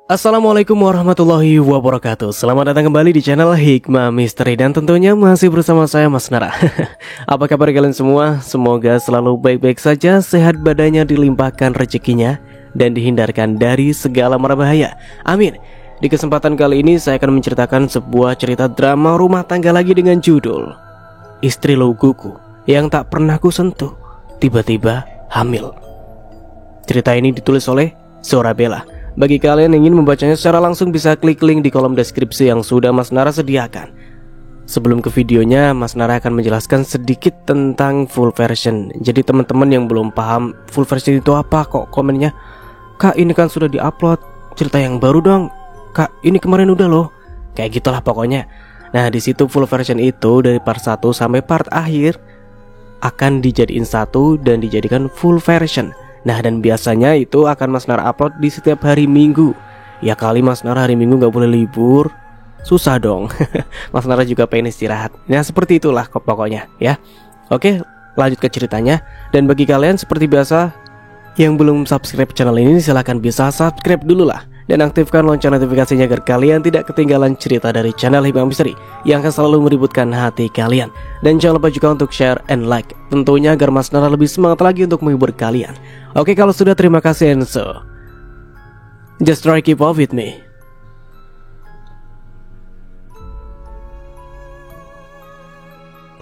Assalamualaikum warahmatullahi wabarakatuh. Selamat datang kembali di channel Hikmah Misteri. Dan tentunya masih bersama saya Mas Nara. Apa kabar kalian semua? Semoga selalu baik-baik saja, sehat badannya, dilimpahkan rezekinya, dan dihindarkan dari segala mara bahaya. Amin. Di kesempatan kali ini saya akan menceritakan sebuah cerita drama rumah tangga lagi dengan judul Istri Logoku yang tak pernah ku sentuh tiba-tiba hamil. Cerita ini ditulis oleh Zora Bella. Bagi kalian yang ingin membacanya secara langsung bisa klik link di kolom deskripsi yang sudah Mas Nara sediakan. Sebelum ke videonya, Mas Nara akan menjelaskan sedikit tentang full version. Jadi teman-teman yang belum paham full version itu apa, kok komennya, "Kak, ini kan sudah diupload, cerita yang baru dong. Kak, ini kemarin udah loh." Kayak gitulah pokoknya. Nah, di situ full version itu dari part 1 sampai part akhir akan dijadiin satu dan dijadikan full version. Nah, dan biasanya itu akan Mas Nara upload di setiap hari Minggu. Ya kali Mas Nara hari Minggu gak boleh libur, susah dong. Mas Nara juga pengen istirahat. Nah, seperti itulah pokoknya ya. Oke, lanjut ke ceritanya. Dan bagi kalian seperti biasa yang belum subscribe channel ini, silahkan bisa subscribe dulu lah, dan aktifkan lonceng notifikasinya agar kalian tidak ketinggalan cerita dari channel Hikmah Misteri yang akan selalu meributkan hati kalian. Dan jangan lupa juga untuk share and like, tentunya agar Mas Nara lebih semangat lagi untuk menghibur kalian. Oke, kalau sudah, terima kasih, and so just try keep up with me.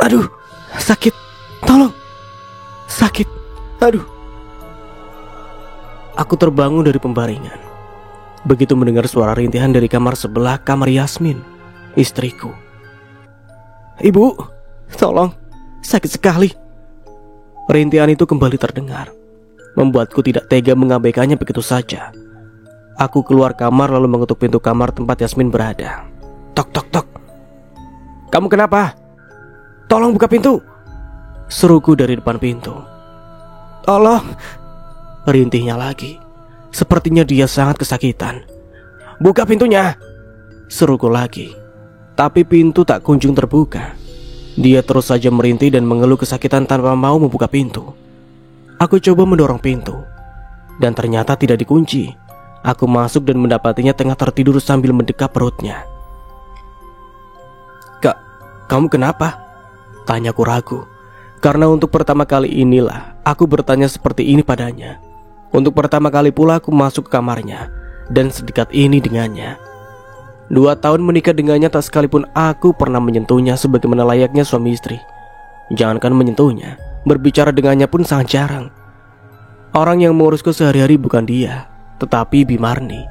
Aduh, sakit, tolong, sakit, aduh. Aku terbangun dari pembaringan begitu mendengar suara rintihan dari kamar sebelah, kamar Yasmin, istriku. "Ibu, tolong, sakit sekali." Rintihan itu kembali terdengar, membuatku tidak tega mengabaikannya begitu saja. Aku keluar kamar lalu mengetuk pintu kamar tempat Yasmin berada. "Tok, tok, tok. Kamu kenapa? Tolong buka pintu," seruku dari depan pintu. "Tolong," rintihnya lagi. Sepertinya dia sangat kesakitan. "Buka pintunya," seruku lagi. Tapi pintu tak kunjung terbuka. Dia terus saja merintih dan mengeluh kesakitan tanpa mau membuka pintu. Aku coba mendorong pintu, dan ternyata tidak dikunci. Aku masuk dan mendapatinya tengah tertidur sambil mendekap perutnya. "Kak, kamu kenapa?" tanyaku ragu. Karena untuk pertama kali inilah aku bertanya seperti ini padanya. Untuk pertama kali pula aku masuk ke kamarnya dan sedekat ini dengannya. 2 tahun menikah dengannya, tak sekalipun aku pernah menyentuhnya sebagaimana layaknya suami istri. Jangankan menyentuhnya, berbicara dengannya pun sangat jarang. Orang yang mengurusku sehari-hari bukan dia, tetapi Bimarni,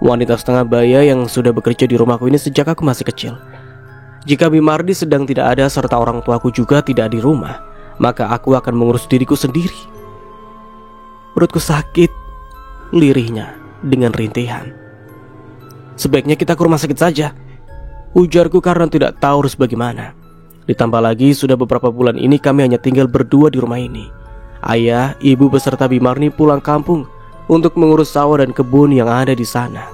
wanita setengah baya yang sudah bekerja di rumahku ini sejak aku masih kecil. Jika Bimarni sedang tidak ada serta orang tuaku juga tidak di rumah, maka aku akan mengurus diriku sendiri. Perutku sakit, lirihnya dengan rintihan. "Sebaiknya kita ke rumah sakit saja," ujarku karena tidak tahu harus bagaimana. Ditambah lagi sudah beberapa bulan ini kami hanya tinggal berdua di rumah ini. Ayah, ibu beserta Bimarni pulang kampung untuk mengurus sawah dan kebun yang ada di sana.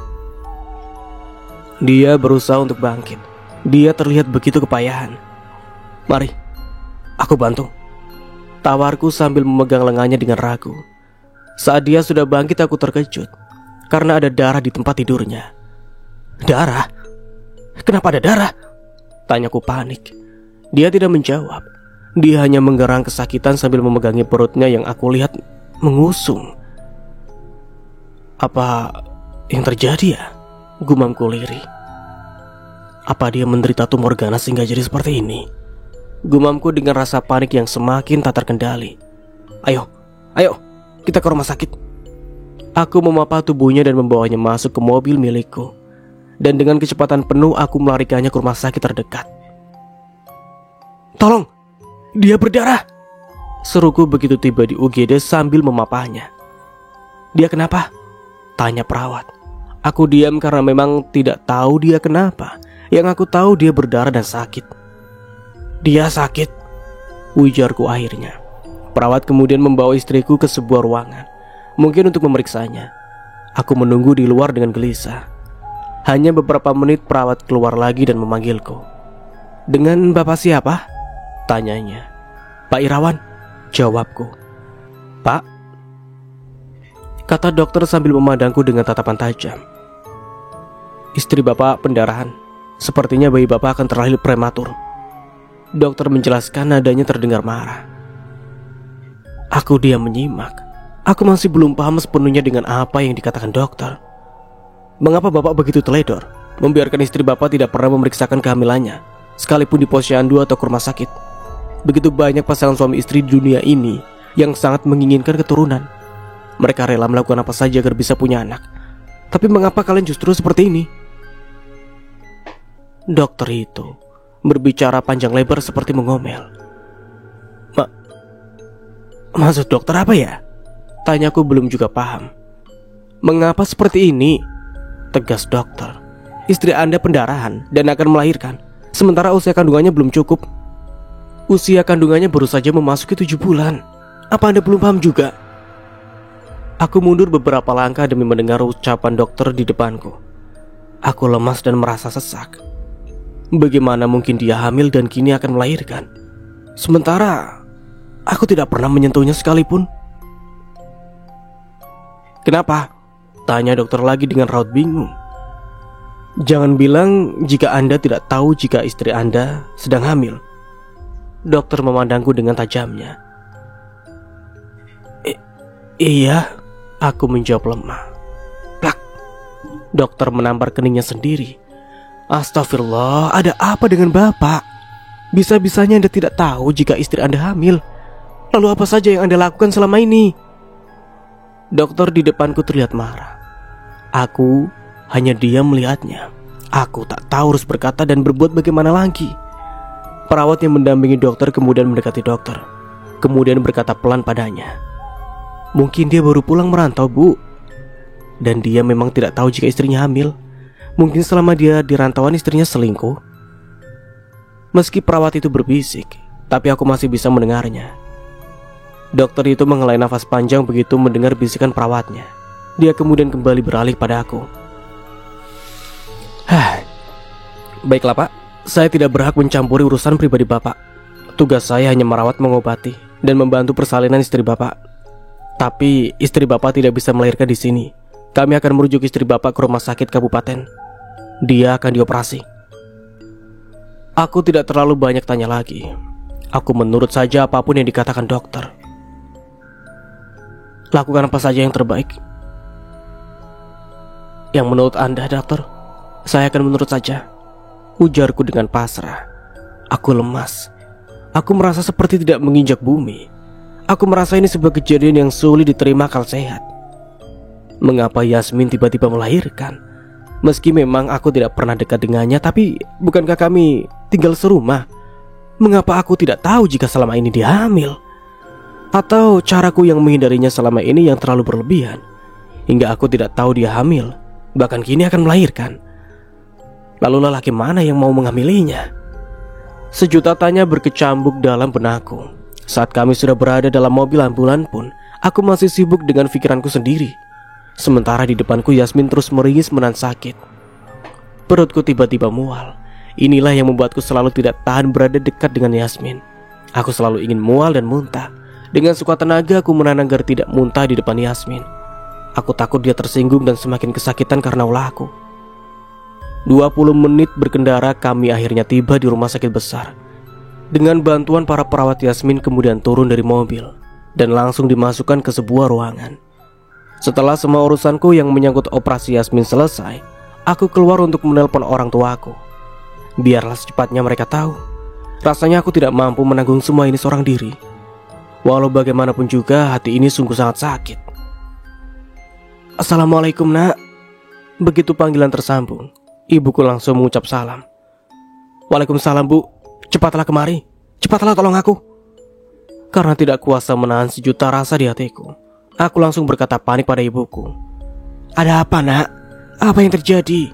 Dia berusaha untuk bangkit. Dia terlihat begitu kepayahan. "Mari, aku bantu," tawarku sambil memegang lengannya dengan ragu. Saat dia sudah bangkit, aku terkejut karena ada darah di tempat tidurnya. "Darah? Kenapa ada darah?" tanyaku panik. Dia tidak menjawab. Dia hanya menggerang kesakitan sambil memegangi perutnya yang aku lihat mengusung. "Apa yang terjadi ya?" gumamku lirih. "Apa dia menderita tumor ganas sehingga jadi seperti ini?" gumamku dengan rasa panik yang semakin tak terkendali. Ayo, kita ke rumah sakit." Aku memapa tubuhnya dan membawanya masuk ke mobil milikku. Dan dengan kecepatan penuh aku melarikannya ke rumah sakit terdekat. "Tolong, dia berdarah," seruku begitu tiba di UGD sambil memapanya. "Dia kenapa?" tanya perawat. Aku diam karena memang tidak tahu dia kenapa. Yang aku tahu dia berdarah dan sakit. "Dia sakit," ujarku akhirnya. Perawat kemudian membawa istriku ke sebuah ruangan, mungkin untuk memeriksanya. Aku menunggu di luar dengan gelisah. Hanya beberapa menit perawat keluar lagi dan memanggilku. "Dengan Bapak siapa?" tanyanya. "Pak Irawan," jawabku. "Pak?" kata dokter sambil memandangku dengan tatapan tajam. Istri bapak pendarahan. Sepertinya bayi bapak akan terlahir prematur. Dokter menjelaskan, nadanya terdengar marah. Aku diam menyimak. Aku masih belum paham sepenuhnya dengan apa yang dikatakan dokter. Mengapa bapak begitu teledor, membiarkan istri bapak tidak pernah memeriksakan kehamilannya, sekalipun di posyandu atau ke rumah sakit? Begitu banyak pasangan suami istri di dunia ini yang sangat menginginkan keturunan. Mereka rela melakukan apa saja agar bisa punya anak. Tapi mengapa kalian justru seperti ini? Dokter itu berbicara panjang lebar seperti mengomel. Maksud dokter apa ya? Tanyaku belum juga paham. Mengapa seperti ini? Tegas dokter. Istri Anda pendarahan dan akan melahirkan, sementara usia kandungannya belum cukup. Usia kandungannya baru saja memasuki 7 bulan. Apa Anda belum paham juga? Aku mundur beberapa langkah demi mendengar ucapan dokter di depanku. Aku lemas dan merasa sesak. Bagaimana mungkin dia hamil dan kini akan melahirkan, sementara aku tidak pernah menyentuhnya sekalipun? Kenapa? Tanya dokter lagi dengan raut bingung. Jangan bilang jika Anda tidak tahu jika istri Anda sedang hamil. Dokter memandangku dengan tajamnya. Iya, aku menjawab lemah. Plak. Dokter menampar keningnya sendiri. Astagfirullah, ada apa dengan bapak? Bisa-bisanya Anda tidak tahu jika istri Anda hamil. Lalu apa saja yang Anda lakukan selama ini? Dokter di depanku terlihat marah. Aku hanya diam melihatnya. Aku tak tahu harus berkata dan berbuat bagaimana lagi. Perawat yang mendampingi dokter kemudian mendekati dokter, kemudian berkata pelan padanya. Mungkin dia baru pulang merantau, Bu. Dan dia memang tidak tahu jika istrinya hamil. Mungkin selama dia di rantauan istrinya selingkuh. Meski perawat itu berbisik, tapi aku masih bisa mendengarnya. Dokter itu menghela nafas panjang begitu mendengar bisikan perawatnya. Dia kemudian kembali beralih pada aku. Baiklah Pak, saya tidak berhak mencampuri urusan pribadi Bapak. Tugas saya hanya merawat, mengobati, dan membantu persalinan istri Bapak. Tapi istri Bapak tidak bisa melahirkan di sini. Kami akan merujuk istri Bapak ke rumah sakit kabupaten. Dia akan dioperasi. Aku tidak terlalu banyak tanya lagi. Aku menurut saja apapun yang dikatakan dokter. Lakukan apa saja yang terbaik. Yang menurut Anda, dokter, saya akan menurut saja. Ujarku dengan pasrah. Aku lemas. Aku merasa seperti tidak menginjak bumi. Aku merasa ini sebuah kejadian yang sulit diterima akal sehat. Mengapa Yasmin tiba-tiba melahirkan? Meski memang aku tidak pernah dekat dengannya, tapi bukankah kami tinggal serumah? Mengapa aku tidak tahu jika selama ini dia hamil? Atau caraku yang menghindarinya selama ini yang terlalu berlebihan, hingga aku tidak tahu dia hamil, bahkan kini akan melahirkan? Lalu lelaki mana yang mau mengamilinya? Sejuta tanya berkecambuk dalam benakku. Saat kami sudah berada dalam mobil ambulan pun, aku masih sibuk dengan pikiranku sendiri. Sementara di depanku Yasmin terus meringis menahan sakit. Perutku tiba-tiba mual. Inilah yang membuatku selalu tidak tahan berada dekat dengan Yasmin. Aku selalu ingin mual dan muntah. Dengan sekuat tenaga aku menahan agar tidak muntah di depan Yasmin. Aku takut dia tersinggung dan semakin kesakitan karena ulahku. 20 menit berkendara kami akhirnya tiba di rumah sakit besar. Dengan bantuan para perawat, Yasmin kemudian turun dari mobil dan langsung dimasukkan ke sebuah ruangan. Setelah semua urusanku yang menyangkut operasi Yasmin selesai, aku keluar untuk menelpon orang tuaku. Biarlah secepatnya mereka tahu. Rasanya aku tidak mampu menanggung semua ini seorang diri. Walau bagaimanapun juga hati ini sungguh sangat sakit. Assalamualaikum nak. Begitu panggilan tersambung, ibuku langsung mengucap salam. Waalaikumsalam bu. Cepatlah kemari. Cepatlah tolong aku. Karena tidak kuasa menahan sejuta rasa di hatiku, aku langsung berkata panik pada ibuku. Ada apa nak? Apa yang terjadi?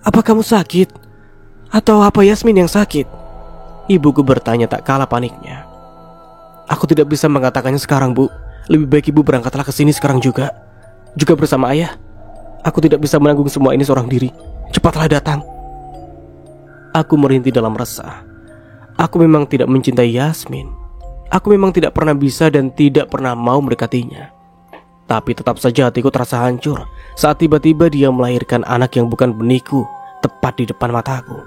Apa kamu sakit? Atau apa Yasmin yang sakit? Ibuku bertanya tak kalah paniknya. Aku tidak bisa mengatakannya sekarang bu. Lebih baik ibu berangkatlah ke sini sekarang juga bersama ayah. Aku tidak bisa menanggung semua ini seorang diri. Cepatlah datang. Aku merintih dalam resah. Aku memang tidak mencintai Yasmin. Aku memang tidak pernah bisa dan tidak pernah mau mendekatinya. Tapi tetap saja hatiku terasa hancur saat tiba-tiba dia melahirkan anak yang bukan benihku tepat di depan mataku.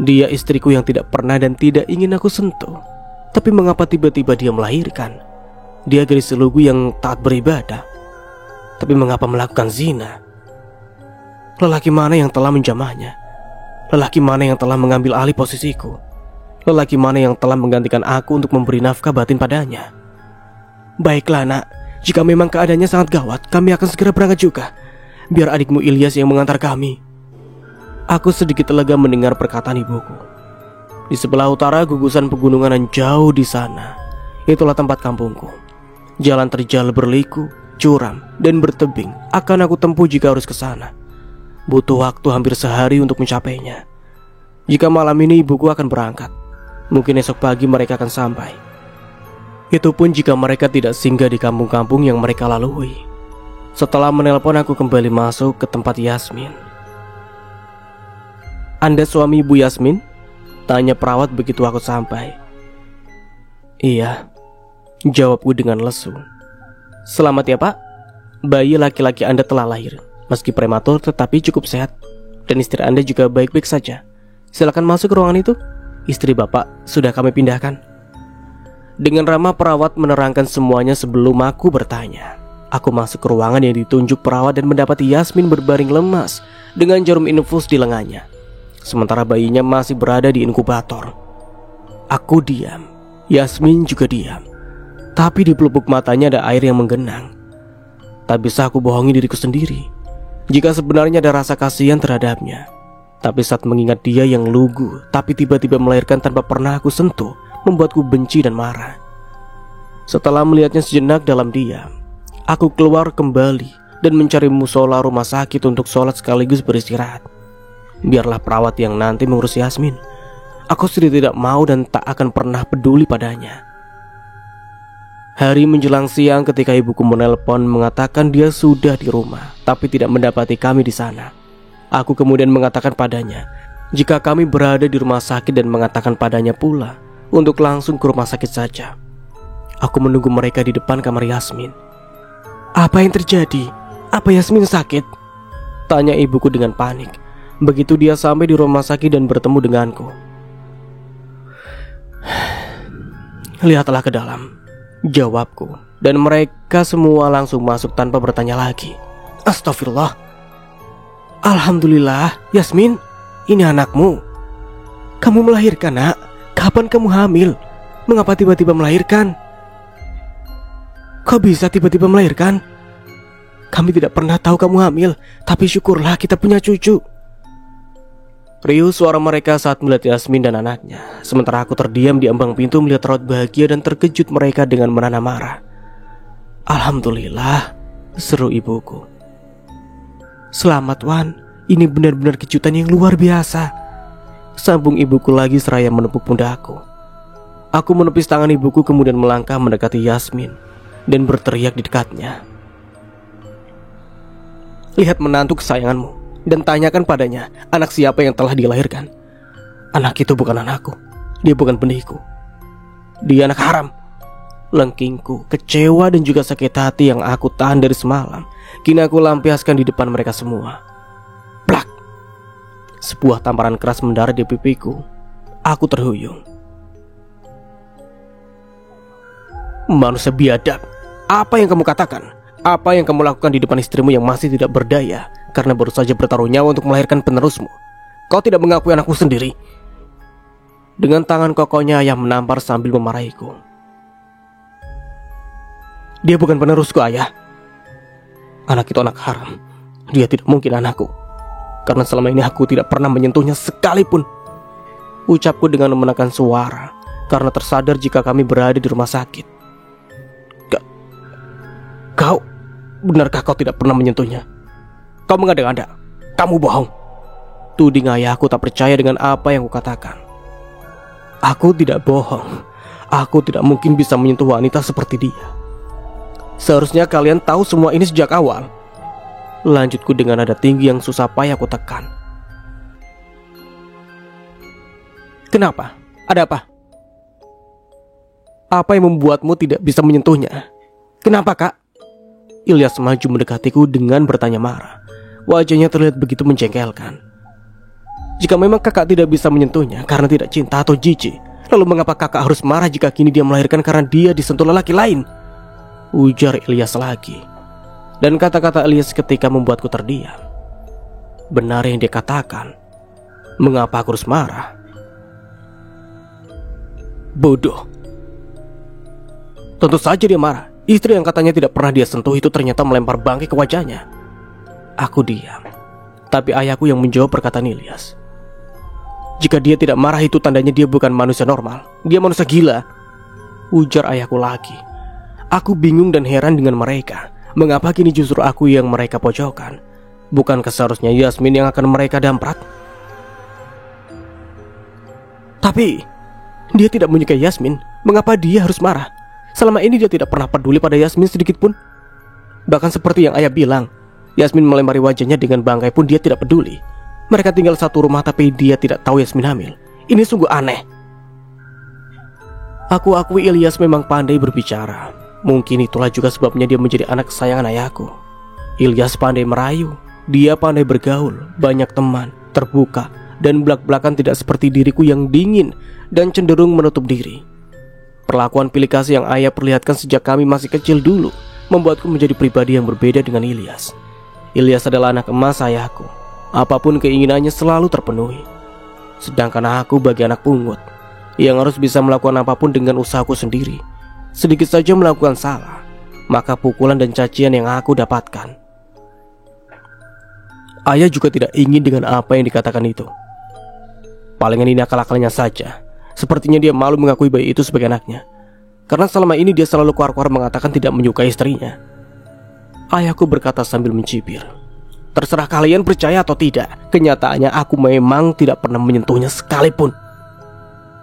Dia istriku yang tidak pernah dan tidak ingin aku sentuh. Tapi mengapa tiba-tiba dia melahirkan? Dia gadis lugu yang taat beribadah, tapi mengapa melakukan zina? Lelaki mana yang telah menjamahnya? Lelaki mana yang telah mengambil alih posisiku? Lelaki mana yang telah menggantikan aku untuk memberi nafkah batin padanya? Baiklah nak, jika memang keadaannya sangat gawat, kami akan segera berangkat juga. Biar adikmu Ilyas yang mengantar kami. Aku sedikit lega mendengar perkataan ibuku. Di sebelah utara gugusan pegunungan yang jauh di sana, itulah tempat kampungku. Jalan terjal berliku, curam, dan bertebing akan aku tempuh jika harus ke sana. Butuh waktu hampir sehari untuk mencapainya. Jika malam ini ibuku akan berangkat, mungkin esok pagi mereka akan sampai. Itu pun jika mereka tidak singgah di kampung-kampung yang mereka lalui. Setelah menelpon, aku kembali masuk ke tempat Yasmin. "Anda suami Ibu Yasmin?" tanya perawat begitu aku sampai. "Iya," jawabku dengan lesu. "Selamat ya Pak, bayi laki-laki Anda telah lahir. Meski prematur tetapi cukup sehat. Dan istri Anda juga baik-baik saja. Silakan masuk ke ruangan itu. Istri Bapak sudah kami pindahkan." Dengan ramah perawat menerangkan semuanya sebelum aku bertanya. Aku masuk ke ruangan yang ditunjuk perawat dan mendapati Yasmin berbaring lemas dengan jarum infus di lengannya, sementara bayinya masih berada di inkubator. Aku diam, Yasmin juga diam. Tapi di pelupuk matanya ada air yang menggenang. Tak bisa aku bohongi diriku sendiri jika sebenarnya ada rasa kasihan terhadapnya. Tapi saat mengingat dia yang lugu tapi tiba-tiba melahirkan tanpa pernah aku sentuh, membuatku benci dan marah. Setelah melihatnya sejenak dalam diam, aku keluar kembali dan mencari musola rumah sakit untuk sholat sekaligus beristirahat. Biarlah perawat yang nanti mengurus Yasmin. Aku sendiri tidak mau dan tak akan pernah peduli padanya. Hari menjelang siang ketika ibuku menelpon mengatakan dia sudah di rumah, tapi tidak mendapati kami di sana. Aku kemudian mengatakan padanya jika kami berada di rumah sakit dan mengatakan padanya pula untuk langsung ke rumah sakit saja. Aku menunggu mereka di depan kamar Yasmin. "Apa yang terjadi? Apa Yasmin sakit?" tanya ibuku dengan panik begitu dia sampai di rumah sakit dan bertemu denganku. "Lihatlah ke dalam," jawabku, dan mereka semua langsung masuk tanpa bertanya lagi. Astagfirullah. "Alhamdulillah, Yasmin, ini anakmu. Kamu melahirkan, nak? Kapan kamu hamil? Mengapa tiba-tiba melahirkan? Kok bisa tiba-tiba melahirkan? Kami tidak pernah tahu kamu hamil, tapi syukurlah kita punya cucu." Riuh suara mereka saat melihat Yasmin dan anaknya, sementara aku terdiam di ambang pintu melihat raut bahagia dan terkejut mereka dengan menanam marah. "Alhamdulillah," seru ibuku. "Selamat Wan, ini benar-benar kejutan yang luar biasa," sambung ibuku lagi seraya menepuk pundakku. Aku menepis tangan ibuku kemudian melangkah mendekati Yasmin dan berteriak di dekatnya. "Lihat menantu kesayanganmu dan tanyakan padanya anak siapa yang telah dilahirkan. Anak itu bukan anakku, dia bukan benihku. Dia anak haram." Lengkingku, kecewa dan juga sakit hati yang aku tahan dari semalam, kini aku lampiaskan di depan mereka semua. Plak! Sebuah tamparan keras mendarat di pipiku. Aku terhuyung. "Manusia biadab, apa yang kamu katakan? Apa yang kamu lakukan di depan istrimu yang masih tidak berdaya karena baru saja bertaruh nyawa untuk melahirkan penerusmu? Kau tidak mengakui anakmu sendiri?" Dengan tangan kokohnya ayah menampar sambil memarahiku. "Dia bukan penerusku, ayah. Anak itu anak haram. Dia tidak mungkin anakku, karena selama ini aku tidak pernah menyentuhnya sekalipun," ucapku dengan menekan suara karena tersadar jika kami berada di rumah sakit. Kau, benarkah kau tidak pernah menyentuhnya? Kau mengada-ngada. Kamu bohong." Tuding ayahku tak percaya dengan apa yang kukatakan. "Aku tidak bohong. Aku tidak mungkin bisa menyentuh wanita seperti dia. Seharusnya kalian tahu semua ini sejak awal," lanjutku dengan nada tinggi yang susah payah ku tekan. "Kenapa? Ada apa? Apa yang membuatmu tidak bisa menyentuhnya? Kenapa, Kak?" Ilyas maju mendekatiku dengan bertanya marah. Wajahnya terlihat begitu menjengkelkan. Jika memang kakak tidak bisa menyentuhnya karena tidak cinta atau jijik, lalu mengapa kakak harus marah jika kini dia melahirkan karena dia disentuh lelaki lain? Ujar Ilyas lagi. Dan kata-kata Ilyas ketika membuatku terdiam. Benar yang dia katakan. Mengapa aku harus marah? Bodoh. Tentu saja dia marah. Istri yang katanya tidak pernah dia sentuh itu ternyata melempar bangkai ke wajahnya. Aku diam. Tapi ayahku yang menjawab perkataan Ilyas. Jika dia tidak marah itu tandanya dia bukan manusia normal. Dia manusia gila. Ujar ayahku lagi. Aku bingung dan heran dengan mereka. Mengapa kini justru aku yang mereka pojokkan? Bukankah seharusnya Yasmin yang akan mereka damprat? Tapi dia tidak menyukai Yasmin. Mengapa dia harus marah? Selama ini dia tidak pernah peduli pada Yasmin sedikit pun. Bahkan seperti yang ayah bilang, Yasmin melempari wajahnya dengan bangkai pun dia tidak peduli. Mereka tinggal satu rumah tapi dia tidak tahu Yasmin hamil. Ini sungguh aneh. Aku akui Ilyas memang pandai berbicara. Mungkin itulah juga sebabnya dia menjadi anak kesayangan ayahku. Ilyas pandai merayu. Dia pandai bergaul, banyak teman, terbuka, dan belak-belakan tidak seperti diriku yang dingin dan cenderung menutup diri. Perlakuan pilih kasih yang ayah perlihatkan sejak kami masih kecil dulu membuatku menjadi pribadi yang berbeda dengan Ilyas. Ilyas adalah anak emas ayahku. Apapun keinginannya selalu terpenuhi. Sedangkan aku bagi anak pungut yang harus bisa melakukan apapun dengan usahaku sendiri. Sedikit saja melakukan salah, maka pukulan dan cacian yang aku dapatkan. Ayah juga tidak ingin dengan apa yang dikatakan itu. Palingan ini akal-akalnya saja. Sepertinya dia malu mengakui bayi itu sebagai anaknya. Karena selama ini dia selalu keluar-keluar mengatakan tidak menyukai istrinya. Ayahku berkata sambil mencibir. Terserah kalian percaya atau tidak, kenyataannya aku memang tidak pernah menyentuhnya sekalipun.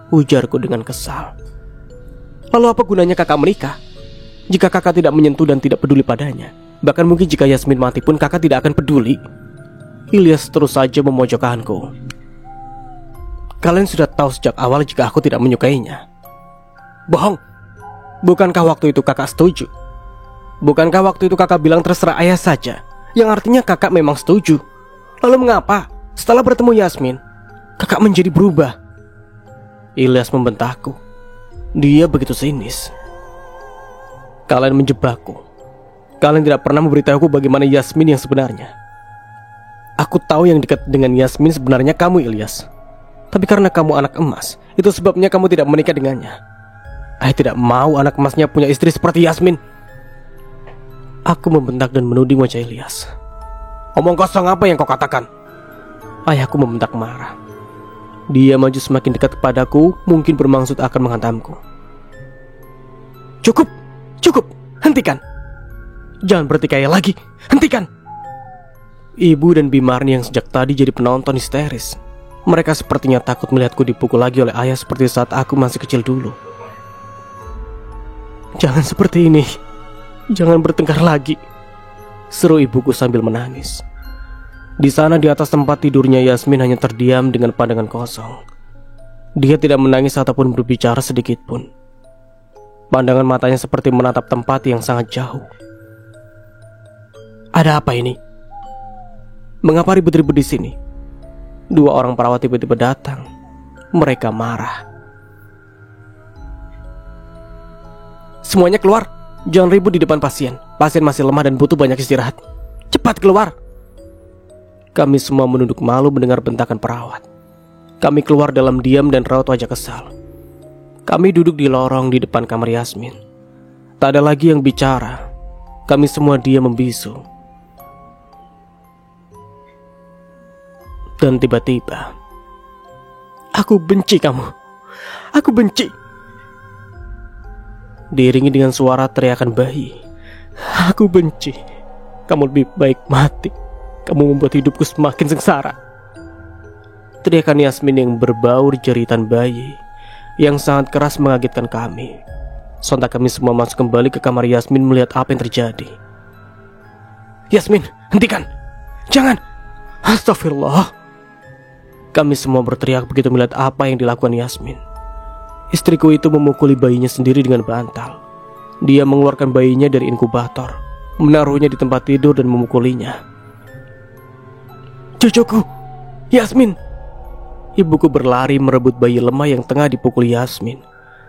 Ujarku dengan kesal. Lalu apa gunanya kakak menikah? Jika kakak tidak menyentuh dan tidak peduli padanya, bahkan mungkin jika Yasmin mati pun kakak tidak akan peduli. Ilyas terus saja memojokkanku. Kalian sudah tahu sejak awal jika aku tidak menyukainya. Bohong. Bukankah waktu itu kakak setuju? Bukankah waktu itu kakak bilang terserah ayah saja? Yang artinya kakak memang setuju. Lalu mengapa setelah bertemu Yasmin kakak menjadi berubah? Ilyas membentakku. Dia begitu sinis. Kalian menjebakku. Kalian tidak pernah memberitahuku bagaimana Yasmin yang sebenarnya. Aku tahu yang dekat dengan Yasmin sebenarnya kamu, Ilyas. Tapi karena kamu anak emas, itu sebabnya kamu tidak menikah dengannya. Ayah tidak mau anak emasnya punya istri seperti Yasmin. Aku membentak dan menuding wajah Ilyas. Omong kosong apa yang kau katakan? Ayahku membentak marah. Dia maju semakin dekat kepadaku, mungkin bermaksud akan menghantamku. Cukup, cukup, hentikan. Jangan bertikai lagi, hentikan. Ibu dan Bimarni yang sejak tadi jadi penonton histeris. Mereka sepertinya takut melihatku dipukul lagi oleh ayah seperti saat aku masih kecil dulu. Jangan seperti ini. Jangan bertengkar lagi, seru ibuku sambil menangis. Di sana di atas tempat tidurnya Yasmin hanya terdiam dengan pandangan kosong. Dia tidak menangis ataupun berbicara sedikit pun. Pandangan matanya seperti menatap tempat yang sangat jauh. Ada apa ini? Mengapa ribut-ribut di sini? Dua orang perawat tiba-tiba datang. Mereka marah. Semuanya keluar. Jangan ribut di depan pasien. Pasien masih lemah dan butuh banyak istirahat. Cepat keluar. Kami semua menunduk malu mendengar bentakan perawat. Kami keluar dalam diam dan raut wajah kesal. Kami duduk di lorong di depan kamar Yasmin. Tak ada lagi yang bicara. Kami semua diam membisu. Dan tiba-tiba, aku benci kamu. Aku benci. Diiringi dengan suara teriakan bayi. Aku benci. Kamu lebih baik mati. Kamu membuat hidupku semakin sengsara. Teriakan Yasmin yang berbaur jeritan bayi yang sangat keras mengagetkan kami. Sontak kami semua masuk kembali ke kamar Yasmin melihat apa yang terjadi. Yasmin, hentikan. Jangan. Astagfirullah. Kami semua berteriak begitu melihat apa yang dilakukan Yasmin. Istriku itu memukuli bayinya sendiri dengan bantal. Dia mengeluarkan bayinya dari inkubator. menaruhnya di tempat tidur dan memukulinya. "Cucuku, Yasmin!" Ibuku berlari merebut bayi lemah yang tengah dipukul Yasmin.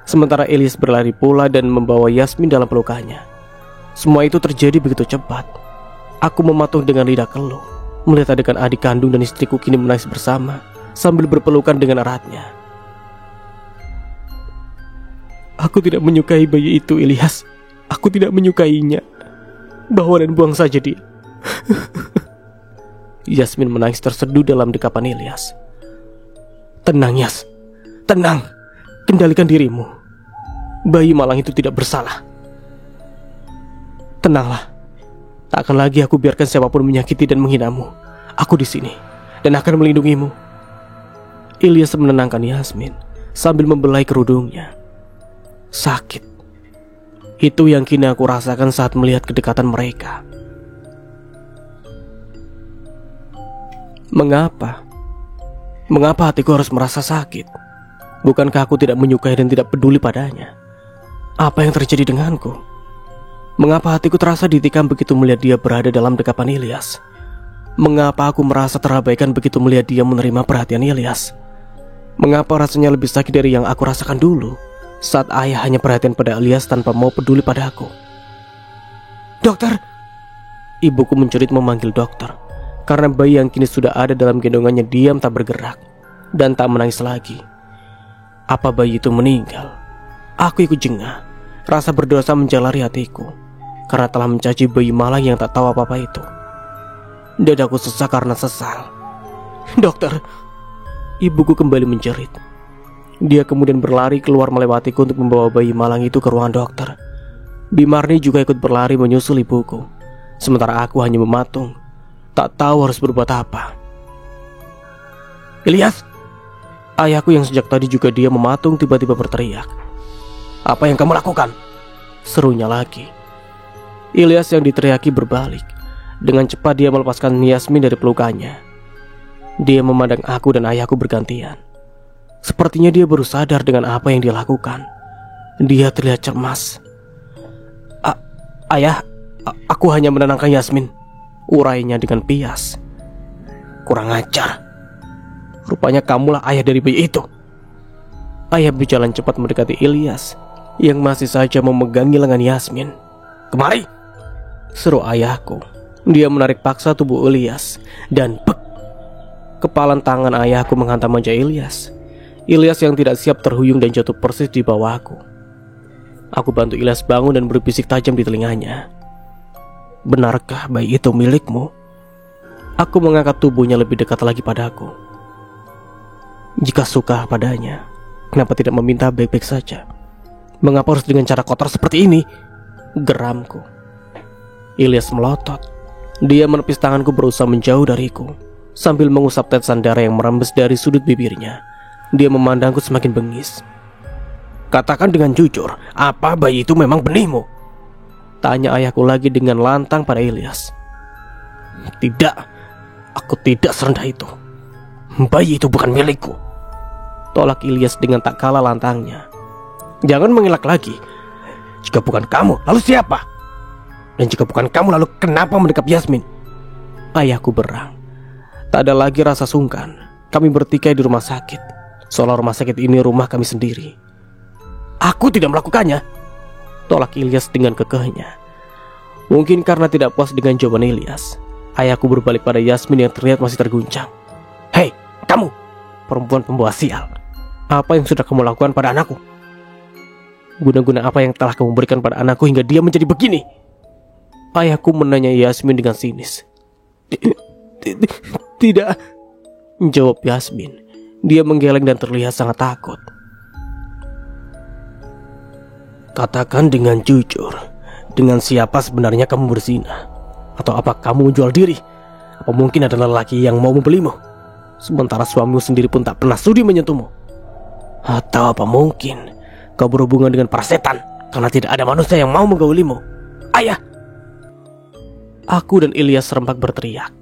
Sementara Ilyas berlari pula dan membawa Yasmin dalam pelukannya. Semua itu terjadi begitu cepat. Aku mematung dengan lidah keluh, melihat adegan adik kandung dan istriku kini menangis bersama sambil berpelukan dengan eratnya. "Aku tidak menyukai bayi itu, Ilyas. Aku tidak menyukainya. Bawa dan buang saja dia." Yasmin menangis terseduh dalam dekapan Ilyas. "Tenang, Yas. Tenang. Kendalikan dirimu. Bayi malang itu tidak bersalah. Tenanglah. Tak akan lagi aku biarkan siapapun menyakiti dan menghinamu. Aku di sini dan akan melindungimu." Ilyas menenangkan Yasmin sambil membelai kerudungnya. Sakit. Itu yang kini aku rasakan saat melihat kedekatan mereka. Mengapa? Mengapa hatiku harus merasa sakit? Bukankah aku tidak menyukai dan tidak peduli padanya? Apa yang terjadi denganku? Mengapa hatiku terasa ditikam begitu melihat dia berada dalam dekapan Ilyas? Mengapa aku merasa terabaikan begitu melihat dia menerima perhatian Ilyas? Mengapa rasanya lebih sakit dari yang aku rasakan dulu saat ayah hanya perhatian pada Ilyas tanpa mau peduli pada aku? "Dokter!" Ibuku menjerit memanggil dokter, karena bayi yang kini sudah ada dalam gendongannya diam tak bergerak dan tak menangis lagi. Apa bayi itu meninggal? Aku ikut jengah. Rasa berdosa menjalari hatiku karena telah mencaci bayi malang yang tak tahu apa-apa itu. Dadaku sesak karena sesal. "Dokter!" Ibuku kembali menjerit. Dia kemudian berlari keluar melewatiku untuk membawa bayi malang itu ke ruangan dokter. Bimarni juga ikut berlari menyusul ibuku. Sementara aku hanya mematung, tak tahu harus berbuat apa. "Ilyas!" Ayahku yang sejak tadi juga dia mematung tiba-tiba berteriak. "Apa yang kamu lakukan?" serunya lagi. Ilyas yang diteriaki berbalik. Dengan cepat dia melepaskan Yasmin dari pelukannya. Dia memandang aku dan ayahku bergantian. Sepertinya dia baru sadar dengan apa yang dia lakukan. Dia terlihat cemas. "Ayah, aku hanya menenangkan Yasmin," urainya dengan pias. "Kurang ajar. Rupanya kamulah ayah dari bayi itu." Ayah berjalan cepat mendekati Ilyas yang masih saja memegangi lengan Yasmin. "Kemari!" seru ayahku. Dia menarik paksa tubuh Ilyas dan pek. Kepalan tangan ayahku menghantam wajah Ilyas. Ilyas yang tidak siap terhuyung dan jatuh persis di bawahku. Aku bantu Ilyas bangun dan berbisik tajam di telinganya. "Benarkah bayi itu milikmu?" Aku mengangkat tubuhnya lebih dekat lagi padaku. "Jika suka padanya, kenapa tidak meminta baik-baik saja? Mengapa harus dengan cara kotor seperti ini?" geramku. Ilyas melotot. Dia menepis tanganku berusaha menjauh dariku. Sambil mengusap tetesan darah yang merembes dari sudut bibirnya, dia memandangku semakin bengis. "Katakan dengan jujur, apa bayi itu memang benihmu?" tanya ayahku lagi dengan lantang pada Ilyas. "Tidak, aku tidak serendah itu. Bayi itu bukan milikku," tolak Ilyas dengan tak kalah lantangnya. "Jangan mengelak lagi. Jika bukan kamu, lalu siapa? Dan jika bukan kamu, lalu kenapa mendekap Yasmin?" Ayahku berang. Tak ada lagi rasa sungkan. Kami bertikai di rumah sakit, seolah rumah sakit ini rumah kami sendiri. "Aku tidak melakukannya," tolak Ilyas dengan kekehnya. Mungkin karena tidak puas dengan jawaban Ilyas, ayahku berbalik pada Yasmin yang terlihat masih terguncang. "Hei, kamu, perempuan pembawa sial. Apa yang sudah kamu lakukan pada anakku? Guna-guna apa yang telah kamu berikan pada anakku hingga dia menjadi begini?" Ayahku menanya Yasmin dengan sinis. "Tidak," jawab Yasmin. Dia menggeleng dan terlihat sangat takut. "Katakan dengan jujur, dengan siapa sebenarnya kamu berzina? Atau apa kamu menjual diri? Apa mungkin ada lelaki yang mau membelimu? Sementara suamimu sendiri pun tak pernah sudi menyentuhmu. Atau apa mungkin kau berhubungan dengan para setan karena tidak ada manusia yang mau menggaulimu? Ayah!" Aku dan Ilyas serempak berteriak.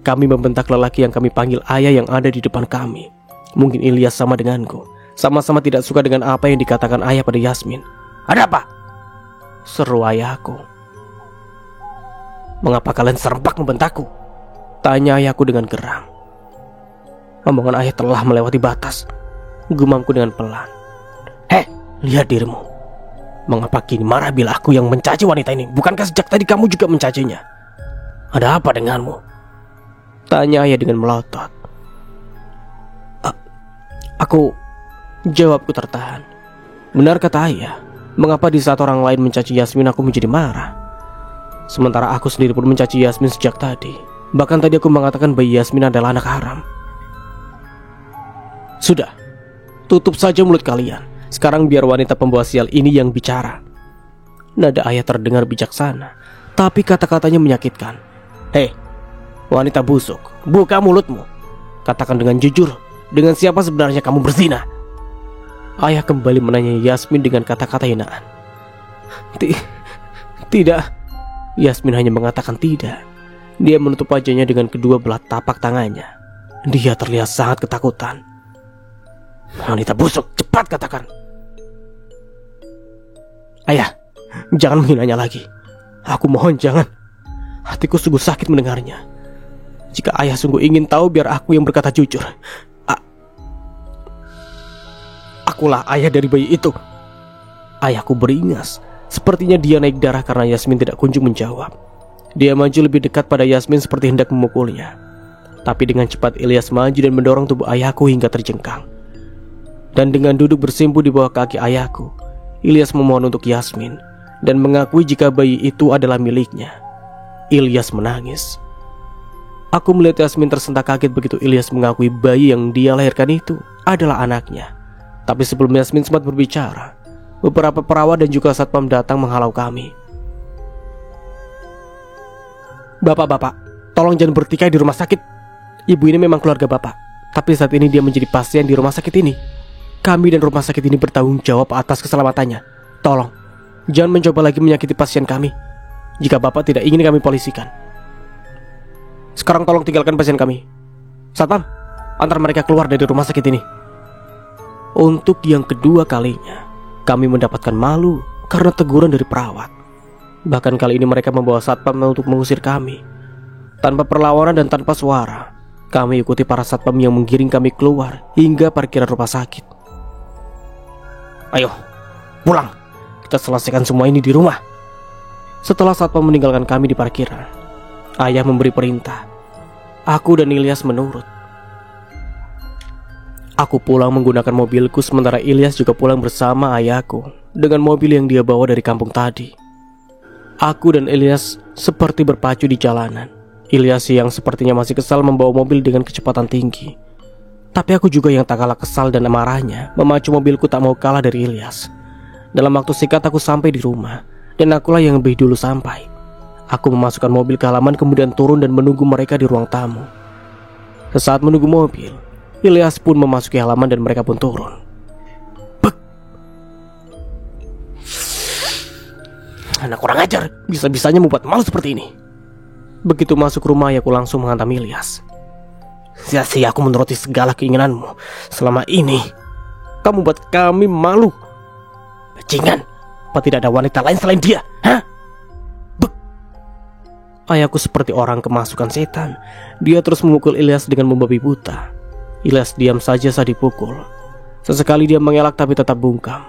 Kami membentak lelaki yang kami panggil ayah yang ada di depan kami. Mungkin Ilyas sama denganku, sama-sama tidak suka dengan apa yang dikatakan ayah pada Yasmin. "Ada apa?" seru ayahku. Mengapa kalian serempak membentakku? Tanya ayahku dengan geram. Omongan ayah telah melewati batas, gumamku dengan pelan. Lihat dirimu. Mengapa kini marah bila aku yang mencaci wanita ini? Bukankah sejak tadi kamu juga mencacinya? Ada apa denganmu? Tanya ayah dengan melotot. Jawabku tertahan. Benar kata ayah, mengapa di saat orang lain mencaci Yasmin aku menjadi marah? Sementara aku sendiri pun mencaci Yasmin sejak tadi. Bahkan tadi aku mengatakan bayi Yasmin adalah anak haram. Sudah, tutup saja mulut kalian. Sekarang biar wanita pembawa sial ini yang bicara. Nada ayah terdengar bijaksana, tapi kata-katanya menyakitkan. Wanita busuk, buka mulutmu. Katakan dengan jujur, dengan siapa sebenarnya kamu berzina? Ayah kembali menanyai Yasmin dengan kata-kata hinaan. Tidak. Yasmin hanya mengatakan tidak. Dia menutup wajahnya dengan kedua belah tapak tangannya. Dia terlihat sangat ketakutan. Wanita busuk, cepat katakan. Ayah, jangan menghinanya lagi. Aku mohon jangan. Hatiku sungguh sakit mendengarnya. Jika ayah sungguh ingin tahu, biar aku yang berkata jujur. Akulah ayah dari bayi itu. Ayahku beringas. Sepertinya dia naik darah karena Yasmin tidak kunjung menjawab. Dia maju lebih dekat pada Yasmin seperti hendak memukulnya. Tapi dengan cepat Ilyas maju dan mendorong tubuh ayahku hingga terjengkang. Dan dengan duduk bersimpu di bawah kaki ayahku, Ilyas memohon untuk Yasmin dan mengakui jika bayi itu adalah miliknya. Ilyas menangis. Aku melihat Yasmin tersentak kaget begitu Ilyas mengakui bayi yang dia lahirkan itu adalah anaknya. Tapi sebelum Yasmin sempat berbicara, beberapa perawat dan juga satpam datang menghalau kami. Bapak, tolong jangan bertikai di rumah sakit. Ibu ini memang keluarga bapak, tapi saat ini dia menjadi pasien di rumah sakit ini. Kami dan rumah sakit ini bertanggung jawab atas keselamatannya. Tolong, jangan mencoba lagi menyakiti pasien kami. Jika bapak tidak ingin kami polisikan. Sekarang tolong tinggalkan pasien kami. Satpam, antar mereka keluar dari rumah sakit ini. Untuk yang kedua kalinya, kami mendapatkan malu karena teguran dari perawat. Bahkan kali ini mereka membawa satpam untuk mengusir kami. Tanpa perlawanan dan tanpa suara, kami ikuti para satpam yang menggiring kami keluar hingga parkiran rumah sakit. Ayo, pulang. Kita selesaikan semua ini di rumah. Setelah satpam meninggalkan kami di parkiran, ayah memberi perintah. Aku dan Ilyas menurut. Aku pulang menggunakan mobilku, sementara Ilyas juga pulang bersama ayahku dengan mobil yang dia bawa dari kampung tadi. Aku dan Ilyas seperti berpacu di jalanan. Ilyas yang sepertinya masih kesal membawa mobil dengan kecepatan tinggi. Tapi aku juga yang tak kalah kesal dan marahnya memacu mobilku tak mau kalah dari Ilyas. Dalam waktu singkat aku sampai di rumah, dan akulah yang lebih dulu sampai. Aku memasukkan mobil ke halaman kemudian turun dan menunggu mereka di ruang tamu. Sesaat menunggu mobil, Ilyas pun memasuki halaman dan mereka pun turun. Bek! Anak kurang ajar, bisa-bisanya membuat malu seperti ini. Begitu masuk rumah, aku langsung menghantam Ilyas. Sia-sia aku menuruti segala keinginanmu. Selama ini kamu buat kami malu. Bajingan, apa tidak ada wanita lain selain dia? Hah? Bek! Ayahku seperti orang kemasukan setan. Dia terus memukul Ilyas dengan membabi buta. Ilyas diam saja saat dipukul. Sesekali dia mengelak tapi tetap bungkam.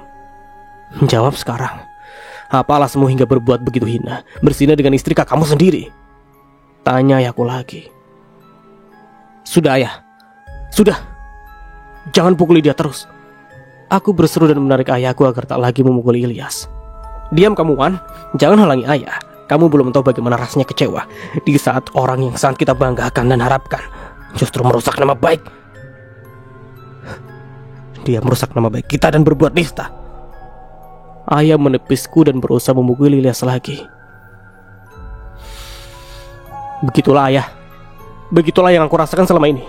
Jawab sekarang. Apa alasanmu hingga berbuat begitu hina, berzina dengan istri kakakmu sendiri? Tanya ayahku lagi. Sudah ayah, sudah. Jangan pukuli dia terus. Aku berseru dan menarik ayahku agar tak lagi memukuli Ilyas. Diam kamu Wan, jangan halangi ayah. Kamu belum tahu bagaimana rasanya kecewa di saat orang yang sangat kita banggakan dan harapkan justru merusak nama baik. Dia merusak nama baik kita dan berbuat nista. Ayah menepisku dan berusaha memukuli Ilyas lagi. Begitulah ayah. Begitulah yang aku rasakan selama ini.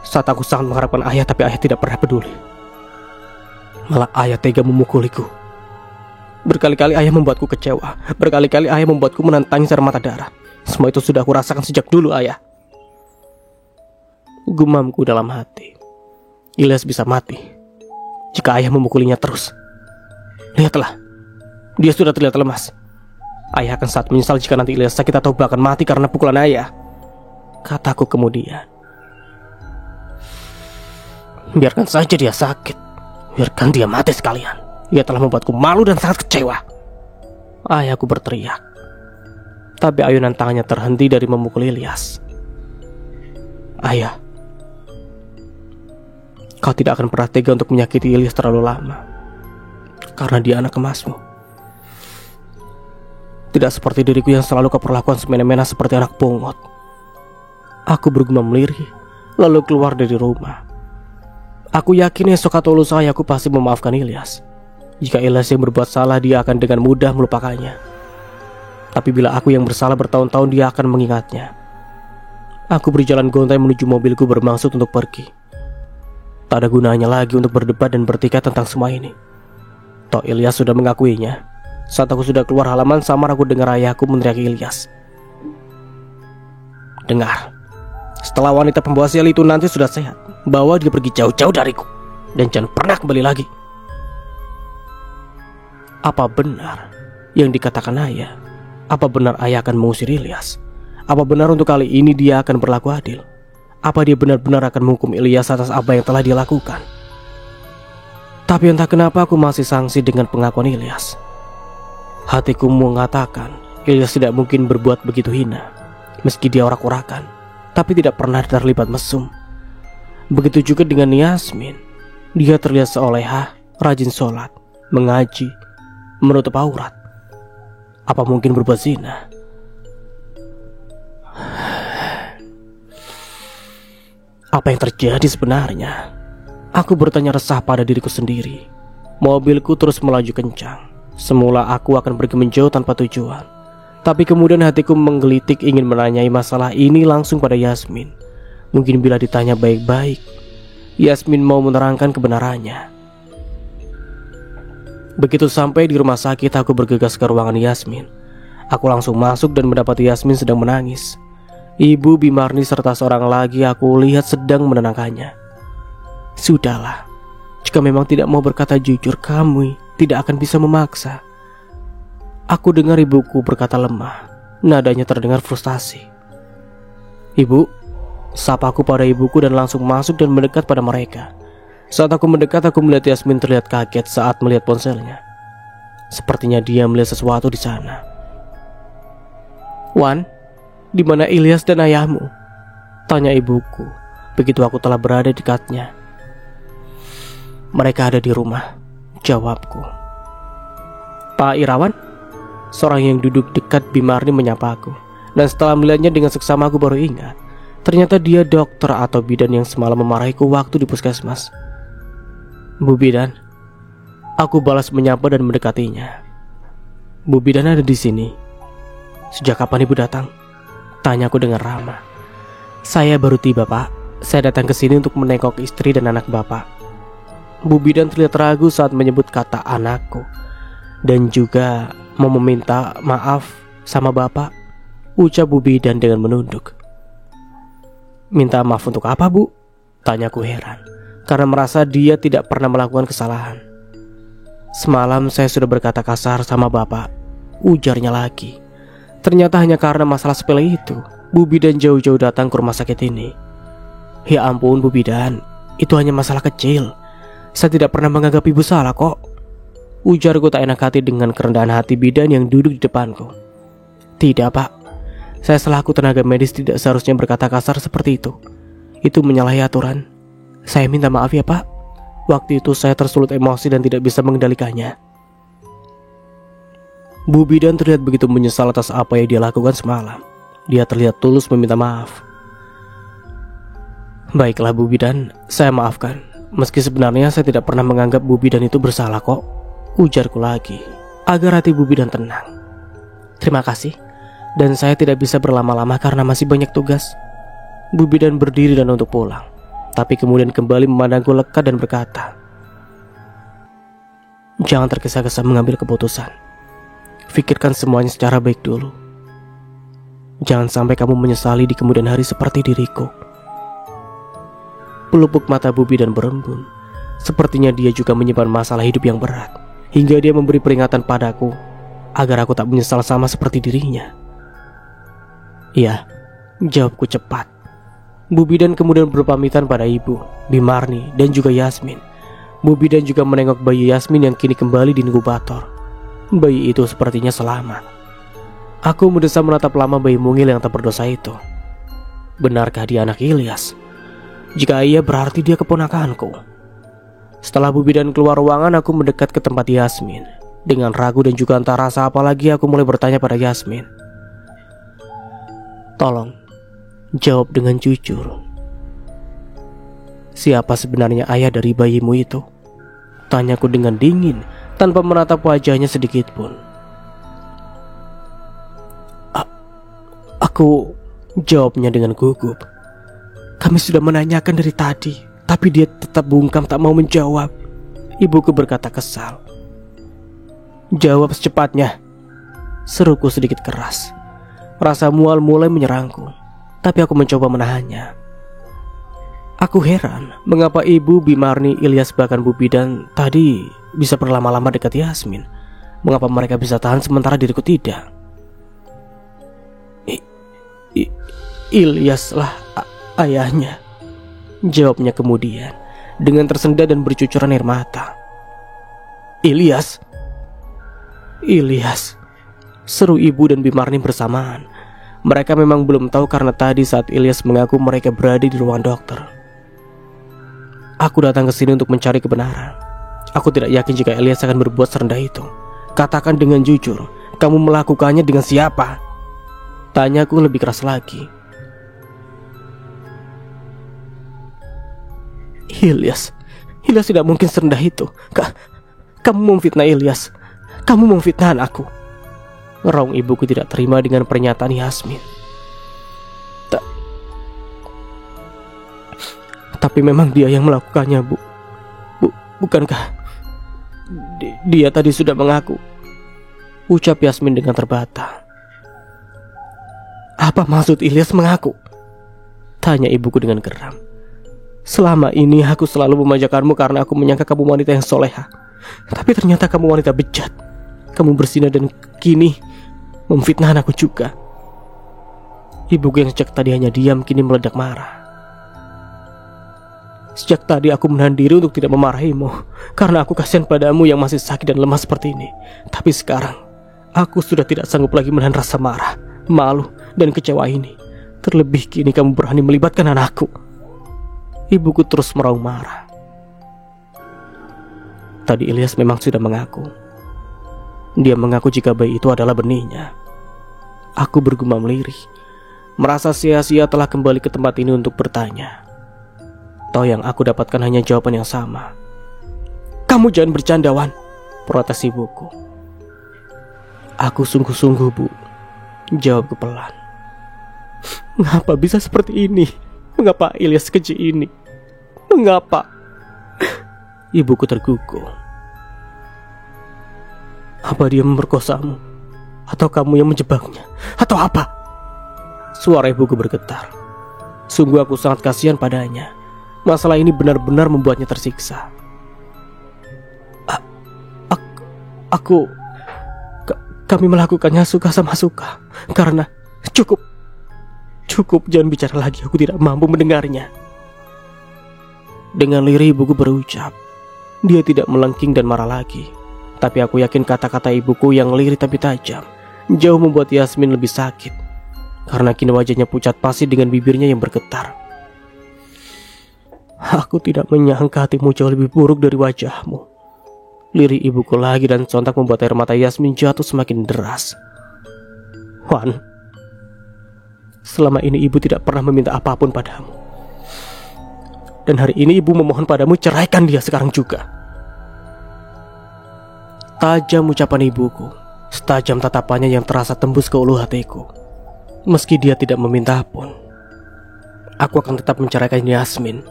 Saat aku sangat mengharapkan ayah, tapi ayah tidak pernah peduli. Malah ayah tega memukuliku. Berkali-kali ayah membuatku kecewa. Berkali-kali ayah membuatku menantang secara mata darah. Semua itu sudah aku rasakan sejak dulu ayah. Gumamku dalam hati. Ilyas bisa mati jika ayah memukulinya terus. Lihatlah, dia sudah terlihat lemas. Ayah akan sangat menyesal jika nanti Ilyas sakit atau bahkan mati karena pukulan ayah, kataku kemudian. Biarkan saja dia sakit, biarkan dia mati sekalian. Ia telah membuatku malu dan sangat kecewa, ayahku berteriak. Tapi ayunan tangannya terhenti dari memukul Ilyas. Ayah, kau tidak akan pernah tega untuk menyakiti Ilyas terlalu lama, karena dia anak emasmu. Tidak seperti diriku yang selalu kau perlakukan semena-mena seperti anak pungut. Aku bergumam lirih, lalu keluar dari rumah. Aku yakin esok atau lusa ayahku pasti memaafkan Ilyas. Jika Ilyas yang berbuat salah, dia akan dengan mudah melupakannya. Tapi bila aku yang bersalah bertahun-tahun, dia akan mengingatnya. Aku berjalan gontai menuju mobilku bermaksud untuk pergi. Tak ada gunanya lagi untuk berdebat dan bertikai tentang semua ini. Toh Ilyas sudah mengakuinya. Saat aku sudah keluar halaman, samar aku dengar ayahku meneriaki Ilyas. Dengar, setelah wanita pembawa sial itu nanti sudah sehat, bawa dia pergi jauh-jauh dariku, dan jangan pernah kembali lagi. Apa benar yang dikatakan ayah? Apa benar ayah akan mengusir Ilyas? Apa benar untuk kali ini dia akan berlaku adil? Apa dia benar-benar akan menghukum Ilyas atas apa yang telah dia lakukan? Tapi entah kenapa aku masih sangsi dengan pengakuan Ilyas. Hatiku mengatakan Ilyas tidak mungkin berbuat begitu hina, meski dia orak-orakan, tapi tidak pernah terlibat mesum. Begitu juga dengan Yasmin. Dia terlihat solehah, rajin sholat, mengaji, menutup aurat. Apa mungkin berbuat zina? Apa yang terjadi sebenarnya? Aku bertanya resah pada diriku sendiri. Mobilku terus melaju kencang. Semula aku akan pergi menjauh tanpa tujuan, tapi kemudian hatiku menggelitik ingin menanyai masalah ini langsung pada Yasmin. Mungkin bila ditanya baik-baik, Yasmin mau menerangkan kebenarannya. Begitu sampai di rumah sakit, aku bergegas ke ruangan Yasmin. Aku langsung masuk dan mendapati Yasmin sedang menangis. Ibu Bimarni serta seorang lagi aku lihat sedang menenangkannya. Sudahlah, jika memang tidak mau berkata jujur, kamu tidak akan bisa memaksa. Aku dengar ibuku berkata lemah. Nadanya terdengar frustasi. Ibu, sapa aku pada ibuku dan langsung masuk dan mendekat pada mereka. Saat aku mendekat, aku melihat Yasmin terlihat kaget saat melihat ponselnya. Sepertinya dia melihat sesuatu di sana. Wan, di mana Ilyas dan ayahmu? Tanya ibuku. Begitu aku telah berada di dekatnya. Mereka ada di rumah, jawabku. Pak Irawan? Seorang yang duduk dekat Bimarni menyapa aku. Dan setelah melihatnya dengan seksama aku baru ingat, ternyata dia dokter atau bidan yang semalam memarahiku waktu di puskesmas. Bu Bidan, aku balas menyapa dan mendekatinya. Bu Bidan ada di sini. Sejak kapan ibu datang? Tanyaku dengan ramah. Saya baru tiba, Pak. Saya datang ke sini untuk menengok istri dan anak Bapak. Bu Bidan terlihat ragu saat menyebut kata anakku, dan juga mau meminta maaf sama Bapak, ucap Bu Bidan dengan menunduk. Minta maaf untuk apa, Bu? Tanyaku heran, karena merasa dia tidak pernah melakukan kesalahan. Semalam saya sudah berkata kasar sama Bapak, ujarnya lagi. Ternyata hanya karena masalah sepele itu, Bu Bidan jauh-jauh datang ke rumah sakit ini. Ya ampun Bu Bidan, itu hanya masalah kecil. Saya tidak pernah menganggap ibu salah kok, ujarku tak enak hati dengan kerendahan hati bidan yang duduk di depanku. Tidak, Pak. Saya selaku tenaga medis tidak seharusnya berkata kasar seperti itu. Itu menyalahi aturan. Saya minta maaf ya, Pak. Waktu itu saya tersulut emosi dan tidak bisa mengendalikannya. Bu Bidan terlihat begitu menyesal atas apa yang dia lakukan semalam. Dia terlihat tulus meminta maaf. Baiklah Bu Bidan, saya maafkan. Meski sebenarnya saya tidak pernah menganggap Bu Bidan itu bersalah kok, ujarku lagi, agar hati Bu Bidan tenang. Terima kasih, dan saya tidak bisa berlama-lama karena masih banyak tugas. Bu Bidan berdiri dan untuk pulang, tapi kemudian kembali memandangku lekat dan berkata, jangan tergesa-gesa mengambil keputusan. Pikirkan semuanya secara baik dulu. Jangan sampai kamu menyesali di kemudian hari seperti diriku. Pelupuk mata Bu Bidan berembun. Sepertinya dia juga menyimpan masalah hidup yang berat, hingga dia memberi peringatan padaku agar aku tak menyesal sama seperti dirinya. Iya, jawabku cepat. Bu Bidan kemudian berpamitan pada ibu, Bimarni, dan juga Yasmin. Bu Bidan juga menengok bayi Yasmin yang kini kembali di inkubator. Bayi itu sepertinya selamat. Aku mendesam menatap lama bayi mungil yang tak berdosa itu. Benarkah dia anak Ilyas? Jika iya, berarti dia keponakanku. Setelah Bu Bidan keluar ruangan, aku mendekat ke tempat Yasmin. Dengan ragu dan juga entah rasa apa lagi, aku mulai bertanya pada Yasmin. Tolong, jawab dengan jujur. Siapa sebenarnya ayah dari bayimu itu? Tanyaku dengan dingin, tanpa menatap wajahnya sedikit pun. Aku, jawabnya dengan gugup. Kami sudah menanyakan dari tadi, tapi dia tetap bungkam tak mau menjawab. Ibuku berkata kesal. Jawab secepatnya, seruku sedikit keras. Rasa mual mulai menyerangku, tapi aku mencoba menahannya. Aku heran mengapa ibu, Bimarni, Ilyas, bahkan Bu Bidan tadi bisa berlama-lama dekat Yasmin. Mengapa mereka bisa tahan sementara diriku tidak? Ilyas lah ayahnya, jawabnya kemudian dengan tersendat dan bercucuran air mata. Ilyas, seru ibu dan Bimarni bersamaan. Mereka memang belum tahu karena tadi saat Ilyas mengaku mereka berada di ruang dokter. Aku datang ke sini untuk mencari kebenaran. Aku tidak yakin jika Ilyas akan berbuat serendah itu. Katakan dengan jujur, kamu melakukannya dengan siapa? Tanyaku lebih keras lagi. Ilyas tidak mungkin serendah itu. Kamu memfitnah Ilyas. Kamu memfitnah aku. Raung ibuku tidak terima dengan pernyataan Yasmin. Tapi memang dia yang melakukannya, Bu. Bukankah dia tadi sudah mengaku? Ucap Yasmin dengan terbata. Apa maksud Ilyas mengaku? Tanya ibuku dengan geram. Selama ini aku selalu memanjakanmu karena aku menyangka kamu wanita yang soleha. Tapi ternyata kamu wanita bejat. Kamu bersinah dan kini memfitnah anakku juga. Ibuku yang sejak tadi hanya diam kini meledak marah. Sejak tadi aku menahan diri untuk tidak memarahimu karena aku kasihan padamu yang masih sakit dan lemah seperti ini. Tapi sekarang aku sudah tidak sanggup lagi menahan rasa marah, malu, dan kecewa ini. Terlebih kini kamu berani melibatkan anakku. Ibuku terus meraung marah. Tadi Ilyas memang sudah mengaku. Dia mengaku jika bayi itu adalah benihnya. Aku bergumam lirih, merasa sia-sia telah kembali ke tempat ini untuk bertanya. Toh yang aku dapatkan hanya jawaban yang sama. Kamu jangan bercanda, Wan, protes ibuku. Aku sungguh-sungguh, Bu, jawabku pelan. Mengapa bisa seperti ini? Mengapa Ilyas keji ini? Mengapa? Ibuku tergugu. Apa dia memerkosamu? Atau kamu yang menjebaknya? Atau apa? Suara ibuku bergetar. Sungguh aku sangat kasihan padanya. Masalah ini benar-benar membuatnya tersiksa. Kami melakukannya suka sama suka. Karena Cukup, jangan bicara lagi, aku tidak mampu mendengarnya. Dengan lirih ibuku berucap. Dia tidak melengking dan marah lagi. Tapi aku yakin kata-kata ibuku yang lirih tapi tajam jauh membuat Yasmin lebih sakit. Karena kini wajahnya pucat pasi dengan bibirnya yang bergetar. Aku tidak menyangka hatimu jauh lebih buruk dari wajahmu. Lirih ibuku lagi dan sontak membuat air mata Yasmin jatuh semakin deras. Wan, selama ini ibu tidak pernah meminta apapun padamu. Dan hari ini ibu memohon padamu ceraikan dia sekarang juga. Tajam ucapan ibuku, setajam tatapannya yang terasa tembus ke ulu hatiku. Meski dia tidak meminta pun, aku akan tetap menceraikan Yasmin.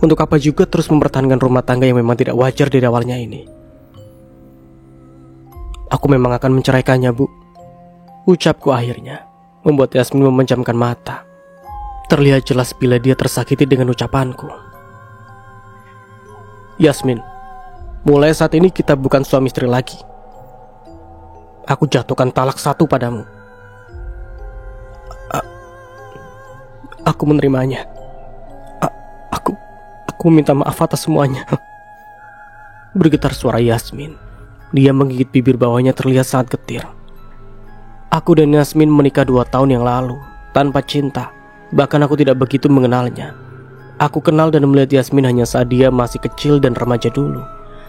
Untuk apa juga terus mempertahankan rumah tangga yang memang tidak wajar dari awalnya ini. Aku memang akan menceraikannya, Bu, ucapku akhirnya, membuat Yasmin memejamkan mata. Terlihat jelas bila dia tersakiti dengan ucapanku. Yasmin, mulai saat ini kita bukan suami istri lagi. Aku jatuhkan talak 1 padamu. Aku menerimanya. Aku minta maaf atas semuanya. Bergetar suara Yasmin. Dia menggigit bibir bawahnya terlihat sangat getir. Aku dan Yasmin menikah 2 tahun yang lalu, tanpa cinta. Bahkan aku tidak begitu mengenalnya. Aku kenal dan melihat Yasmin hanya saat dia masih kecil dan remaja dulu.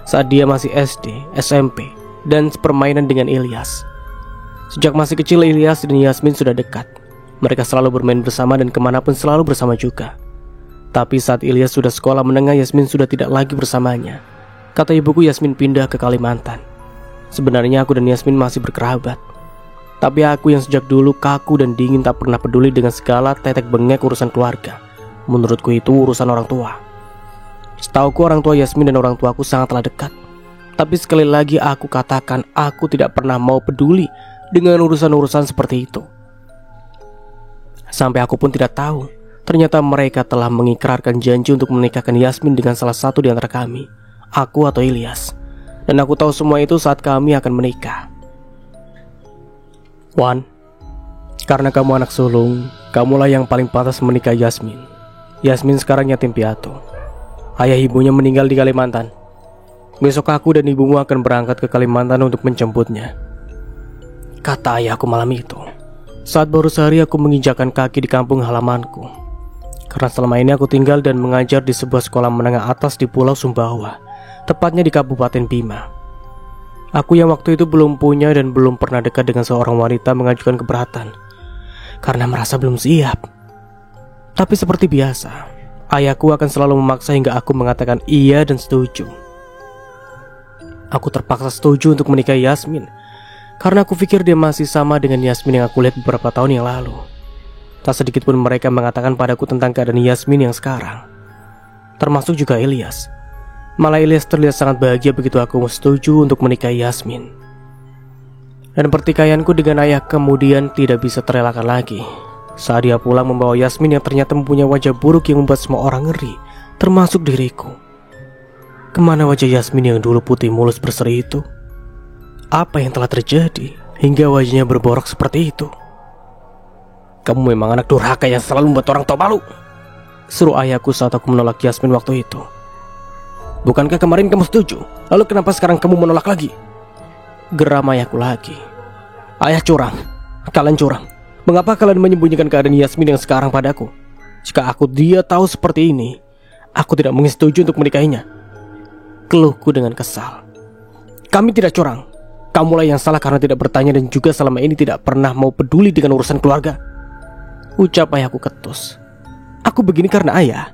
Saat dia masih SD, SMP, dan permainan dengan Ilyas. Sejak masih kecil Ilyas dan Yasmin sudah dekat. Mereka selalu bermain bersama dan kemanapun selalu bersama juga. Tapi saat Ilyas sudah sekolah menengah, Yasmin sudah tidak lagi bersamanya. Kata ibuku, Yasmin pindah ke Kalimantan. Sebenarnya aku dan Yasmin masih berkerabat. Tapi aku yang sejak dulu kaku dan dingin, tak pernah peduli dengan segala tetek bengek urusan keluarga. Menurutku itu urusan orang tua. Setauku orang tua Yasmin dan orang tuaku sangatlah dekat. Tapi sekali lagi aku katakan, aku tidak pernah mau peduli dengan urusan-urusan seperti itu. Sampai aku pun tidak tahu, ternyata mereka telah mengikrarkan janji untuk menikahkan Yasmin dengan salah satu di antara kami, aku atau Ilyas. Dan aku tahu semua itu saat kami akan menikah. Wan, karena kamu anak sulung, kamulah yang paling pantas menikah Yasmin. Yasmin sekarang yatim piatu. Ayah ibunya meninggal di Kalimantan. Besok aku dan ibumu akan berangkat ke Kalimantan untuk menjemputnya, kata ayahku malam itu. Saat baru sehari aku menginjakan kaki di kampung halamanku. Karena selama ini aku tinggal dan mengajar di sebuah sekolah menengah atas di Pulau Sumbawa, tepatnya di Kabupaten Bima. Aku yang waktu itu belum punya dan belum pernah dekat dengan seorang wanita mengajukan keberatan karena merasa belum siap. Tapi seperti biasa, ayahku akan selalu memaksa hingga aku mengatakan iya dan setuju. Aku terpaksa setuju untuk menikahi Yasmin karena aku pikir dia masih sama dengan Yasmin yang aku lihat beberapa tahun yang lalu. Tak sedikit pun mereka mengatakan padaku tentang keadaan Yasmin yang sekarang, termasuk juga Ilyas. Malah Ilyas terlihat sangat bahagia begitu aku setuju untuk menikahi Yasmin. Dan pertikaianku dengan ayah kemudian tidak bisa terelakkan lagi. Saat dia pulang membawa Yasmin yang ternyata mempunyai wajah buruk yang membuat semua orang ngeri, termasuk diriku. Kemana wajah Yasmin yang dulu putih mulus berseri itu? Apa yang telah terjadi hingga wajahnya berborok seperti itu? Kamu memang anak durhaka yang selalu membuat orang tua malu, seru ayahku saat aku menolak Yasmin waktu itu. Bukankah kemarin kamu setuju? Lalu kenapa sekarang kamu menolak lagi? Geram ayahku lagi. Ayah curang, kalian curang. Mengapa kalian menyembunyikan keadaan Yasmin yang sekarang padaku? Jika dia tahu seperti ini, aku tidak mungkin setuju untuk menikahinya, keluhku dengan kesal. Kami tidak curang. Kamulah yang salah karena tidak bertanya dan juga selama ini tidak pernah mau peduli dengan urusan keluarga, ucap ayahku ketus. Aku begini karena ayah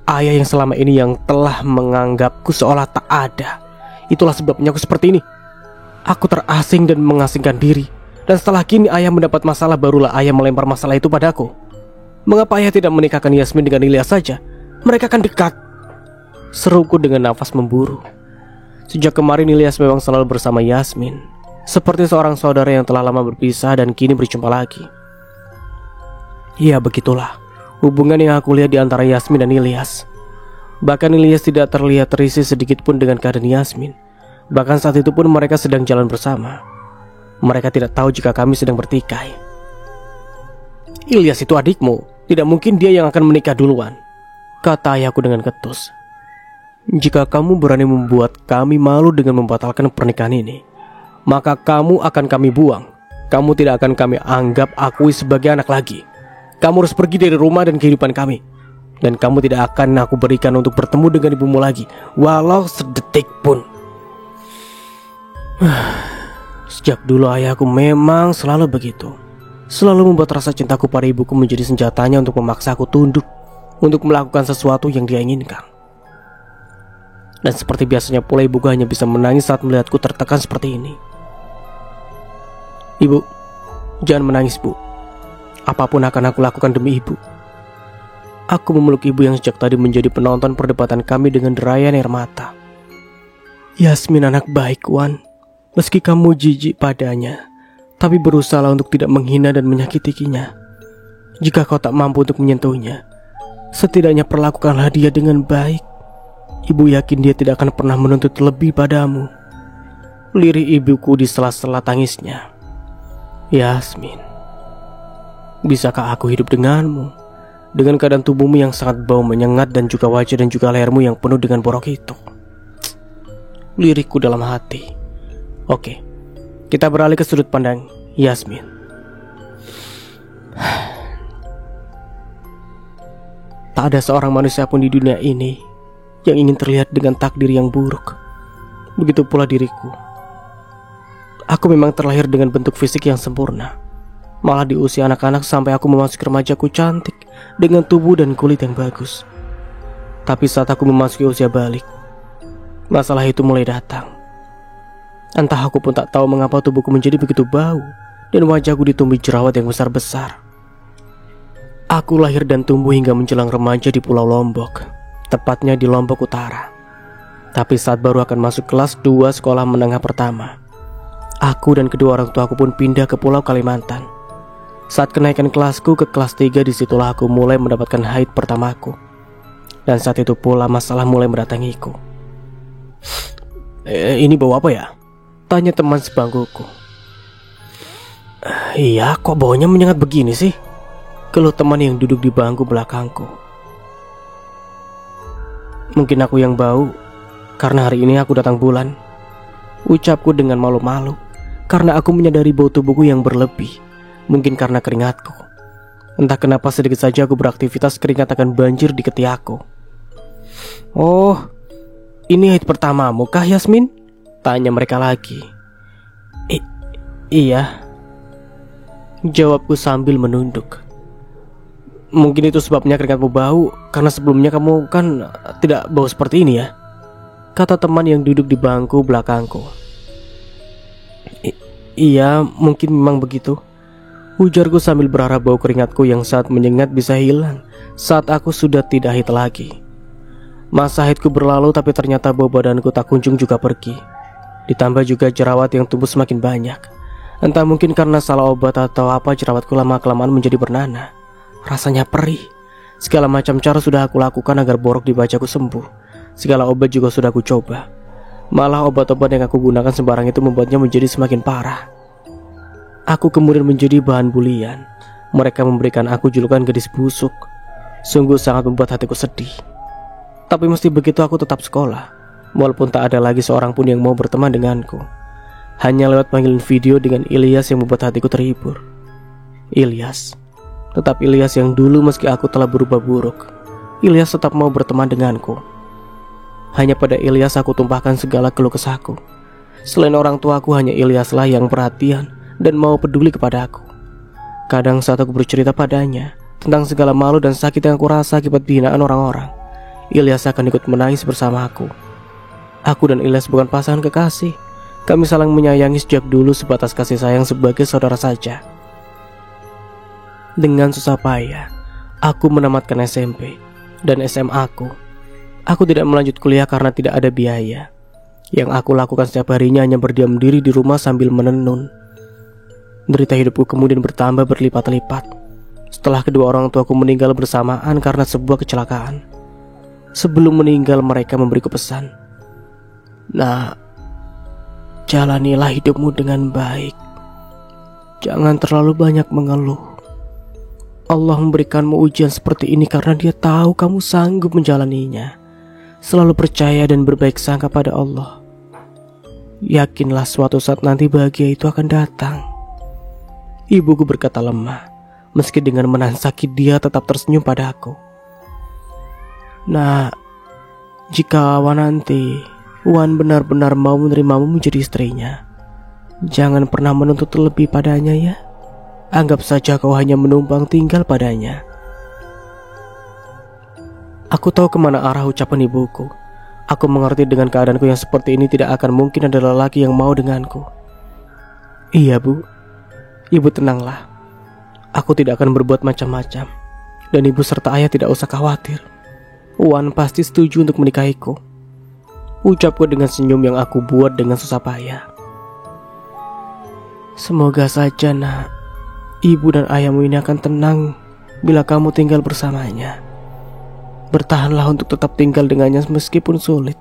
yang selama ini yang telah menganggapku seolah tak ada. Itulah sebabnya aku seperti ini. Aku terasing dan mengasingkan diri. Dan setelah kini ayah mendapat masalah, barulah ayah melempar masalah itu padaku. Mengapa ayah tidak menikahkan Yasmin dengan Ilyas saja? Mereka kan dekat, seruku dengan nafas memburu. Sejak kemarin Ilyas memang selalu bersama Yasmin, seperti seorang saudara yang telah lama berpisah dan kini berjumpa lagi. Ya begitulah hubungan yang aku lihat di antara Yasmin dan Ilyas. Bahkan Ilyas tidak terlihat terisi sedikit pun dengan keadaan Yasmin. Bahkan saat itu pun mereka sedang jalan bersama. Mereka tidak tahu jika kami sedang bertikai. Ilyas itu adikmu, tidak mungkin dia yang akan menikah duluan, kata ayahku dengan ketus. Jika kamu berani membuat kami malu dengan membatalkan pernikahan ini, maka kamu akan kami buang. Kamu tidak akan kami anggap akui sebagai anak lagi. Kamu harus pergi dari rumah dan kehidupan kami. Dan kamu tidak akan aku berikan untuk bertemu dengan ibumu lagi, walau sedetik pun. Sejak dulu ayahku memang selalu begitu. Selalu membuat rasa cintaku pada ibuku menjadi senjatanya untuk memaksa aku tunduk, untuk melakukan sesuatu yang dia inginkan. Dan seperti biasanya pula ibuku hanya bisa menangis saat melihatku tertekan seperti ini. Ibu, jangan menangis bu. Apapun akan aku lakukan demi ibu. Aku memeluk ibu yang sejak tadi menjadi penonton perdebatan kami dengan derayan air mata. Yasmin anak baik, Wan. Meski kamu jijik padanya, tapi berusaha untuk tidak menghina dan menyakitinya. Jika kau tak mampu untuk menyentuhnya, setidaknya perlakukanlah dia dengan baik. Ibu yakin dia tidak akan pernah menuntut lebih padamu. lirih ibuku di sela-sela tangisnya. Yasmin, bisakah aku hidup denganmu? Dengan keadaan tubuhmu yang sangat bau menyengat dan juga wajah dan juga lehermu yang penuh dengan borok itu. Lirikku dalam hati. Oke, kita beralih ke sudut pandang Yasmin. Tak ada seorang manusia pun di dunia ini yang ingin terlihat dengan takdir yang buruk. Begitu pula diriku. Aku memang terlahir dengan bentuk fisik yang sempurna. Malah di usia anak-anak sampai aku memasuki remajaku cantik dengan tubuh dan kulit yang bagus. Tapi saat aku memasuki usia balik, masalah itu mulai datang. Entah aku pun tak tahu mengapa tubuhku menjadi begitu bau dan wajahku ditumbuhi jerawat yang besar-besar. Aku lahir dan tumbuh hingga menjelang remaja di Pulau Lombok, tepatnya di Lombok Utara. Tapi saat baru akan masuk kelas 2 sekolah menengah pertama, aku dan kedua orang tuaku pun pindah ke Pulau Kalimantan. Saat kenaikan kelasku ke kelas 3, disitulah aku mulai mendapatkan haid pertamaku. Dan saat itu pula masalah mulai mendatangiku. Ini bau apa ya? Tanya teman sebangkuku. Iya, kok baunya menyengat begini sih? Keluh teman yang duduk di bangku belakangku. Mungkin aku yang bau, karena hari ini aku datang bulan. Ucapku dengan malu-malu, karena aku menyadari bau tubuhku yang berlebih. Mungkin karena keringatku. Entah kenapa sedikit saja aku beraktivitas, keringat akan banjir di ketiakku. Oh, ini haid pertamamu kah, Yasmin? Tanya mereka lagi. Iya, jawabku sambil menunduk. Mungkin itu sebabnya keringatmu bau, karena sebelumnya kamu kan tidak bau seperti ini ya, kata teman yang duduk di bangku belakangku. Iya, mungkin memang begitu, ujarku sambil berharap bau keringatku yang saat menyengat bisa hilang saat aku sudah tidak haid lagi. Masa haidku berlalu, tapi ternyata bau badanku tak kunjung juga pergi. Ditambah juga jerawat yang tumbuh semakin banyak. Entah mungkin karena salah obat atau apa, jerawatku lama-kelamaan menjadi bernanah. Rasanya perih. Segala macam cara sudah aku lakukan agar borok di wajahku sembuh. Segala obat juga sudah aku coba. Malah obat-obat yang aku gunakan sembarang itu membuatnya menjadi semakin parah. Aku kemudian menjadi bahan bulian. Mereka memberikan aku julukan gadis busuk. Sungguh sangat membuat hatiku sedih. Tapi meski begitu aku tetap sekolah, walaupun tak ada lagi seorang pun yang mau berteman denganku. Hanya lewat panggilan video dengan Ilyas yang membuat hatiku terhibur. Ilyas, tetap Ilyas yang dulu meski aku telah berubah buruk. Ilyas tetap mau berteman denganku. Hanya pada Ilyas aku tumpahkan segala keluh kesahku. Selain orang tuaku, hanya Ilyaslah yang perhatian dan mau peduli kepada aku. Kadang saat aku bercerita padanya tentang segala malu dan sakit yang aku rasa akibat hinaan orang-orang, Ilyas akan ikut menangis bersama aku. Aku dan Ilyas bukan pasangan kekasih. Kami saling menyayangi sejak dulu, sebatas kasih sayang sebagai saudara saja. Dengan susah payah, aku menamatkan SMP dan SMA aku. Aku tidak melanjut kuliah karena tidak ada biaya. Yang aku lakukan setiap harinya hanya berdiam diri di rumah sambil menenun. Derita hidupku kemudian bertambah berlipat-lipat setelah kedua orang tuaku meninggal bersamaan karena sebuah kecelakaan. Sebelum meninggal, mereka memberiku pesan. Nah, jalanilah hidupmu dengan baik. Jangan terlalu banyak mengeluh. Allah memberikanmu ujian seperti ini karena Dia tahu kamu sanggup menjalaninya. Selalu percaya dan berbaik sangka pada Allah. Yakinlah suatu saat nanti bahagia itu akan datang. Ibuku berkata lemah. Meski dengan menahan sakit, dia tetap tersenyum padaku. Nah, jika nanti Wan benar-benar mau menerimamu menjadi istrinya, jangan pernah menuntut lebih padanya ya. Anggap saja kau hanya menumpang tinggal padanya. Aku tahu kemana arah ucapan ibuku. Aku mengerti dengan keadaanku yang seperti ini tidak akan mungkin ada lelaki yang mau denganku. Iya bu, ibu tenanglah. Aku tidak akan berbuat macam-macam. Dan ibu serta ayah tidak usah khawatir. Wan pasti setuju untuk menikahiku. Ucapku dengan senyum yang aku buat dengan susah payah. Semoga saja nak, ibu dan ayahmu ini akan tenang bila kamu tinggal bersamanya. Bertahanlah untuk tetap tinggal dengannya meskipun sulit.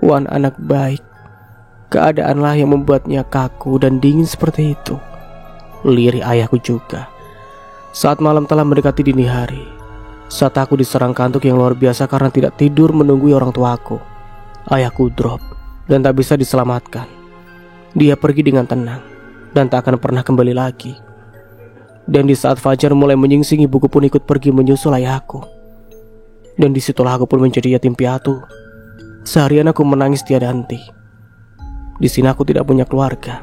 Wan anak baik. Keadaanlah yang membuatnya kaku dan dingin seperti itu. Lirih ayahku juga. Saat malam telah mendekati dini hari, saat aku diserang kantuk yang luar biasa karena tidak tidur menunggu orang tuaku, ayahku drop dan tak bisa diselamatkan. Dia pergi dengan tenang dan tak akan pernah kembali lagi. Dan di saat fajar mulai menyingsing, ibuku pun ikut pergi menyusul ayahku. Dan disitulah aku pun menjadi yatim piatu. Seharian aku menangis tiada henti. Di sini aku tidak punya keluarga.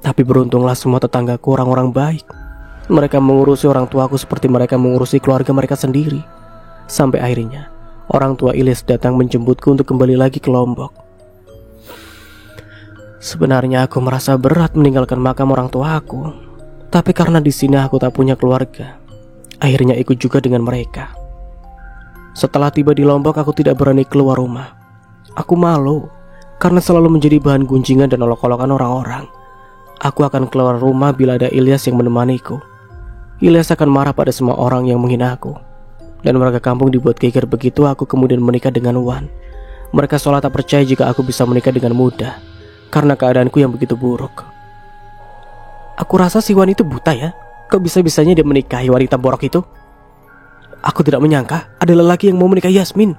Tapi beruntunglah semua tetanggaku orang-orang baik. Mereka mengurusi orang tuaku seperti mereka mengurusi keluarga mereka sendiri. Sampai akhirnya orang tua Ilyas datang menjemputku untuk kembali lagi ke Lombok. Sebenarnya aku merasa berat meninggalkan makam orang tuaku, tapi karena di sini aku tak punya keluarga, akhirnya ikut juga dengan mereka. Setelah tiba di Lombok, aku tidak berani keluar rumah. Aku malu karena selalu menjadi bahan gunjingan dan olok-olokan orang-orang. Aku akan keluar rumah bila ada Ilyas yang menemaniku. Ilyas akan marah pada semua orang yang menghina aku. Dan warga kampung dibuat geger begitu aku kemudian menikah dengan Wan. Mereka seolah tak percaya jika aku bisa menikah dengan mudah, karena keadaanku yang begitu buruk. Aku rasa si Wan itu buta ya. Kok bisa-bisanya dia menikahi wanita borok itu? Aku tidak menyangka ada lelaki yang mau menikahi Yasmin.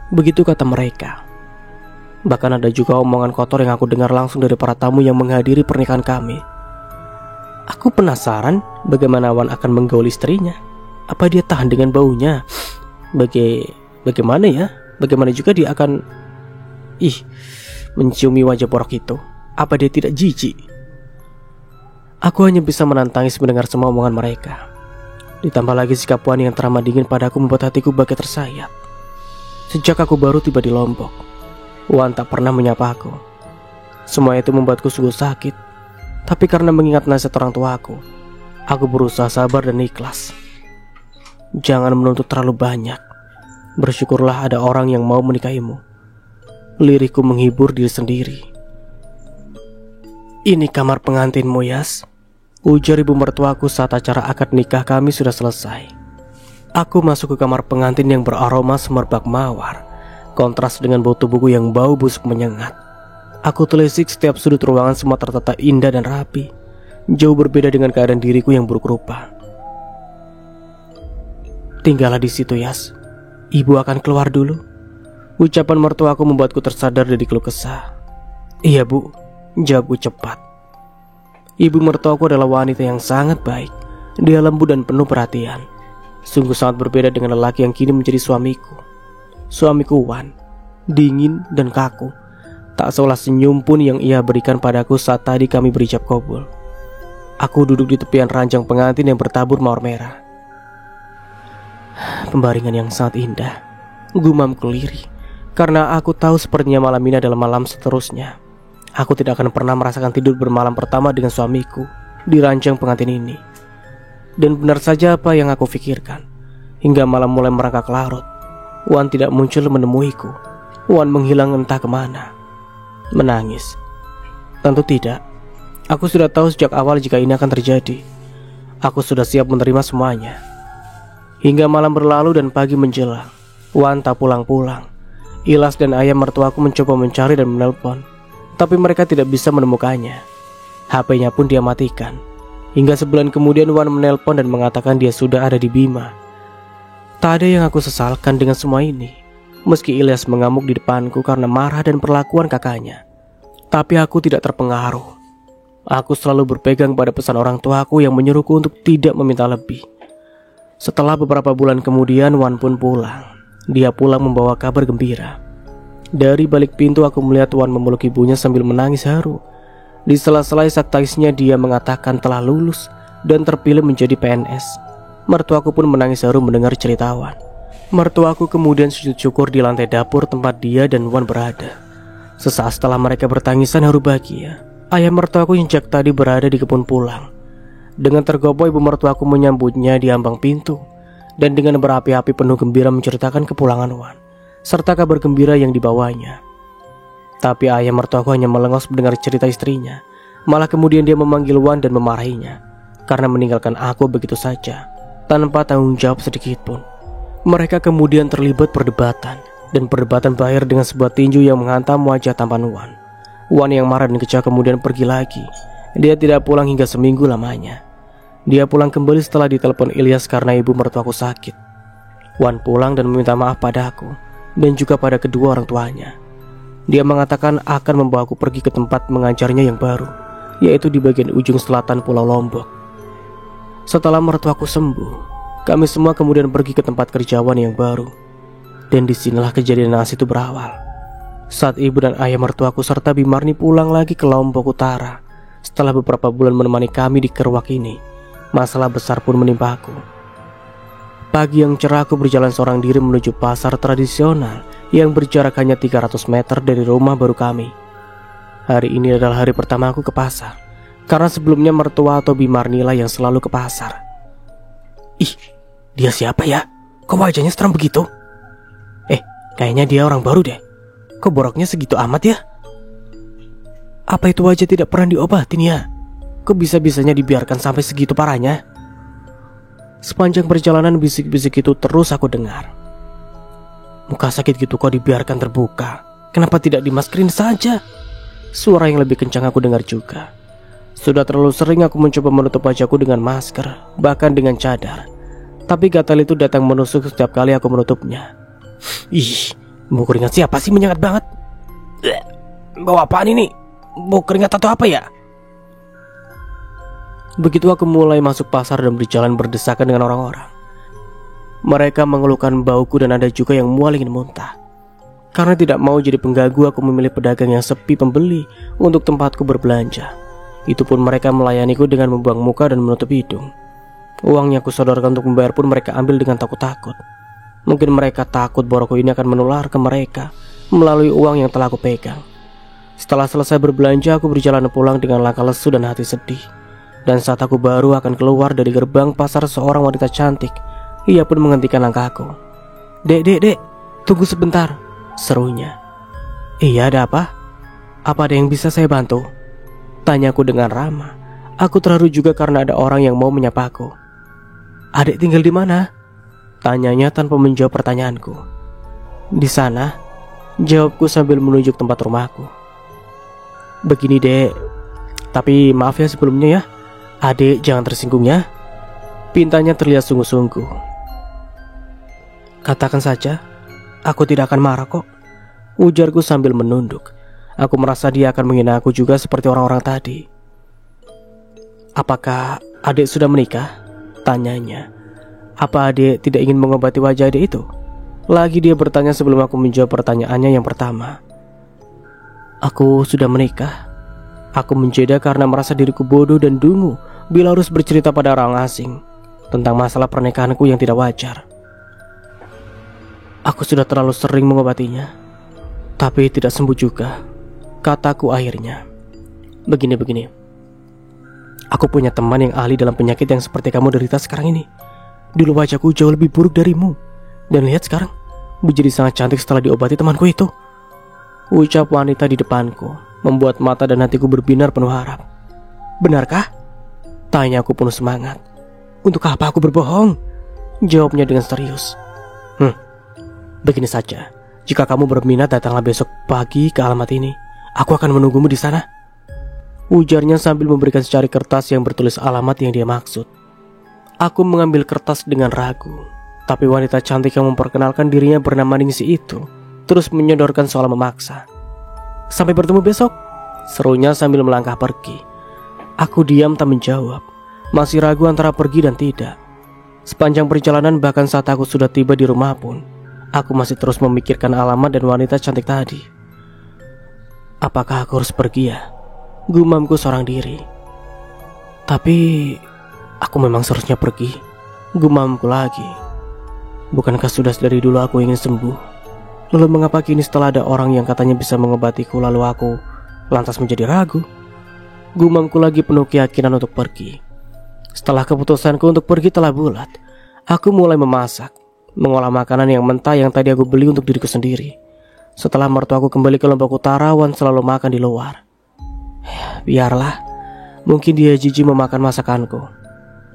Begitu kata mereka. Bahkan ada juga omongan kotor yang aku dengar langsung dari para tamu yang menghadiri pernikahan kami. Aku penasaran bagaimana Wan akan menggauli istrinya. Apa dia tahan dengan baunya? Bagaimana ya? Bagaimana juga dia akan menciumi wajah borok itu? Apa dia tidak jijik? Aku hanya bisa menantangis mendengar semua omongan mereka. Ditambah lagi sikap Wan yang teramat dingin padaku membuat hatiku bagai tersayat. Sejak aku baru tiba di Lombok, Wan tak pernah menyapa aku. Semua itu membuatku sungguh sakit. Tapi karena mengingat nasihat orang tuaku, aku berusaha sabar dan ikhlas. Jangan menuntut terlalu banyak. Bersyukurlah ada orang yang mau menikahimu. Lirihku menghibur diri sendiri. Ini kamar pengantinmu, Yas, ujar ibu mertuaku saat acara akad nikah kami sudah selesai. Aku masuk ke kamar pengantin yang beraroma semerbak mawar, kontras dengan bau tubuhku yang bau busuk menyengat. Aku telisik setiap sudut ruangan, semua tertata indah dan rapi, jauh berbeda dengan keadaan diriku yang buruk rupa. Tinggallah di situ, Yas. Ibu akan keluar dulu. Ucapan mertuaku membuatku tersadar dari keluh kesah. Iya, Bu, jawabku cepat. Ibu mertuaku adalah wanita yang sangat baik. Dia lembut dan penuh perhatian. Sungguh sangat berbeda dengan lelaki yang kini menjadi suamiku. Suamiku Wan, dingin dan kaku. Tak seolah senyum pun yang ia berikan padaku saat tadi kami berijab kabul. Aku duduk di tepian ranjang pengantin yang bertabur mawar merah. Pembaringan yang sangat indah, gumamku lirih, karena aku tahu sepertinya malam ini adalah malam seterusnya. Aku tidak akan pernah merasakan tidur bermalam pertama dengan suamiku di ranjang pengantin ini. Dan benar saja apa yang aku pikirkan. Hingga malam mulai merangkak larut, Wan tidak muncul menemuiku. Wan menghilang entah kemana. Menangis? Tentu tidak. Aku sudah tahu sejak awal jika ini akan terjadi. Aku sudah siap menerima semuanya. Hingga malam berlalu dan pagi menjelang, Wan tak pulang-pulang. Ilyas dan ayah mertuaku mencoba mencari dan menelpon, tapi mereka tidak bisa menemukannya. HP-nya pun dia matikan. Hingga sebulan kemudian Wan menelpon dan mengatakan dia sudah ada di Bima. Tak ada yang aku sesalkan dengan semua ini. Meski Ilyas mengamuk di depanku karena marah dan perlakuan kakaknya, tapi aku tidak terpengaruh. Aku selalu berpegang pada pesan orang tuaku yang menyuruhku untuk tidak meminta lebih. Setelah beberapa bulan kemudian Wan pun pulang. Dia pulang membawa kabar gembira. Dari balik pintu aku melihat Wan memeluk ibunya sambil menangis haru. Di sela-sela isak tangisnya dia mengatakan telah lulus dan terpilih menjadi PNS. Mertuaku pun menangis haru mendengar cerita Wan. Mertuaku kemudian sujud syukur di lantai dapur tempat dia dan Wan berada. Sesaat setelah mereka bertangisan haru bahagia, ayah mertuaku yang sejak tadi berada di kebun pulang. Dengan tergopoh ibu mertuaku menyambutnya di ambang pintu, dan dengan berapi-api penuh gembira menceritakan kepulangan Wan serta kabar gembira yang dibawanya. Tapi ayah mertuaku hanya melengos mendengar cerita istrinya. Malah kemudian dia memanggil Wan dan memarahinya karena meninggalkan aku begitu saja tanpa tanggung jawab sedikit pun. Mereka kemudian terlibat perdebatan dan perdebatan berakhir dengan sebuah tinju yang menghantam wajah tampan Wan. Wan yang marah dan kecewa kemudian pergi lagi. Dia tidak pulang hingga seminggu lamanya. Dia pulang kembali setelah ditelepon Ilyas karena ibu mertuaku sakit. Wan pulang dan meminta maaf padaku dan juga pada kedua orang tuanya. Dia mengatakan akan membawaku pergi ke tempat mengajarnya yang baru, yaitu di bagian ujung selatan Pulau Lombok. Setelah mertuaku sembuh, kami semua kemudian pergi ke tempat kerja Wan yang baru. Dan disinilah kejadian naas itu berawal. Saat ibu dan ayah mertuaku serta Bimarni pulang lagi ke Lombok Utara, setelah beberapa bulan menemani kami di Keruak ini, masalah besar pun menimpa aku. Pagi yang cerah aku berjalan seorang diri menuju pasar tradisional yang berjarak hanya 300 meter dari rumah baru kami. Hari ini adalah hari pertama aku ke pasar, karena sebelumnya mertua atau Bimarnilah yang selalu ke pasar. Ih, dia siapa ya? Kok wajahnya seram begitu? Kayaknya dia orang baru deh. Kok boroknya segitu amat ya? Apa itu wajah tidak pernah diobatin ya? Kok bisa-bisanya dibiarkan sampai segitu parahnya? Sepanjang perjalanan bisik-bisik itu terus aku dengar. Muka sakit gitu kok dibiarkan terbuka? Kenapa tidak dimaskerin saja? Suara yang lebih kencang aku dengar juga. Sudah terlalu sering aku mencoba menutup wajahku dengan masker, bahkan dengan cadar. Tapi gatal itu datang menusuk setiap kali aku menutupnya. Ih, bau keringat siapa sih menyengat banget? Bau apaan ini? Bau keringat atau apa ya? Begitu aku mulai masuk pasar dan berjalan berdesakan dengan orang-orang. Mereka mengeluhkan bauku dan ada juga yang mual ingin muntah. Karena tidak mau jadi pengganggu, aku memilih pedagang yang sepi pembeli untuk tempatku berbelanja. Itu pun mereka melayaniku dengan membuang muka dan menutup hidung. Uang yang aku sodorkan untuk membayar pun mereka ambil dengan takut-takut. Mungkin mereka takut borokku ini akan menular ke mereka melalui uang yang telah aku pegang. Setelah selesai berbelanja, aku berjalan pulang dengan langkah lesu dan hati sedih. Dan saat aku baru akan keluar dari gerbang pasar, seorang wanita cantik, ia pun menghentikan langkahku. Dek, tunggu sebentar, serunya. Iya, ada apa? Apa ada yang bisa saya bantu? Tanyaku dengan ramah. Aku terharu juga karena ada orang yang mau menyapaku. Adek tinggal di mana? Tanyanya tanpa menjawab pertanyaanku. Di sana, jawabku sambil menunjuk tempat rumahku. Begini dek, tapi maaf ya sebelumnya ya, adek jangan tersinggung ya. Pintanya terlihat sungguh-sungguh. Katakan saja, aku tidak akan marah kok, ujarku sambil menunduk. Aku merasa dia akan menghina aku juga seperti orang-orang tadi. Apakah adek sudah menikah? Tanyanya. Apa adik tidak ingin mengobati wajah adik itu? Lagi dia bertanya sebelum aku menjawab pertanyaannya yang pertama. Aku sudah menikah. Aku menjeda karena merasa diriku bodoh dan dungu bila harus bercerita pada orang asing tentang masalah pernikahanku yang tidak wajar. Aku sudah terlalu sering mengobatinya, tapi tidak sembuh juga, kataku akhirnya. Begini. Aku punya teman yang ahli dalam penyakit yang seperti kamu derita sekarang ini. Dulu wajahku jauh lebih buruk darimu, dan lihat sekarang menjadi sangat cantik setelah diobati temanku itu. Ucap wanita di depanku membuat mata dan hatiku berbinar penuh harap. Benarkah? Tanya aku penuh semangat. Untuk apa aku berbohong? Jawabnya dengan serius. Begini saja, jika kamu berminat datanglah besok pagi ke alamat ini. Aku akan menunggumu di sana. Ujarnya sambil memberikan secari kertas yang bertulis alamat yang dia maksud. Aku mengambil kertas dengan ragu, tapi wanita cantik yang memperkenalkan dirinya bernama Ningsi itu terus menyodorkan soal memaksa. Sampai bertemu besok, serunya sambil melangkah pergi. Aku diam tak menjawab, masih ragu antara pergi dan tidak. Sepanjang perjalanan, bahkan saat aku sudah tiba di rumah pun, aku masih terus memikirkan alamat dan wanita cantik tadi. Apakah aku harus pergi ya? Gumamku seorang diri. Tapi aku memang seharusnya pergi, gumamku lagi. Bukankah sudah dari dulu aku ingin sembuh? Lalu mengapa kini setelah ada orang yang katanya bisa mengobatiku, lalu aku lantas menjadi ragu? Gumamku lagi penuh keyakinan untuk pergi. Setelah keputusanku untuk pergi telah bulat, aku mulai memasak, mengolah makanan yang mentah yang tadi aku beli untuk diriku sendiri. Setelah mertuaku kembali ke Lombok Utara, Wan selalu makan di luar. Biarlah, mungkin dia jijik memakan masakanku.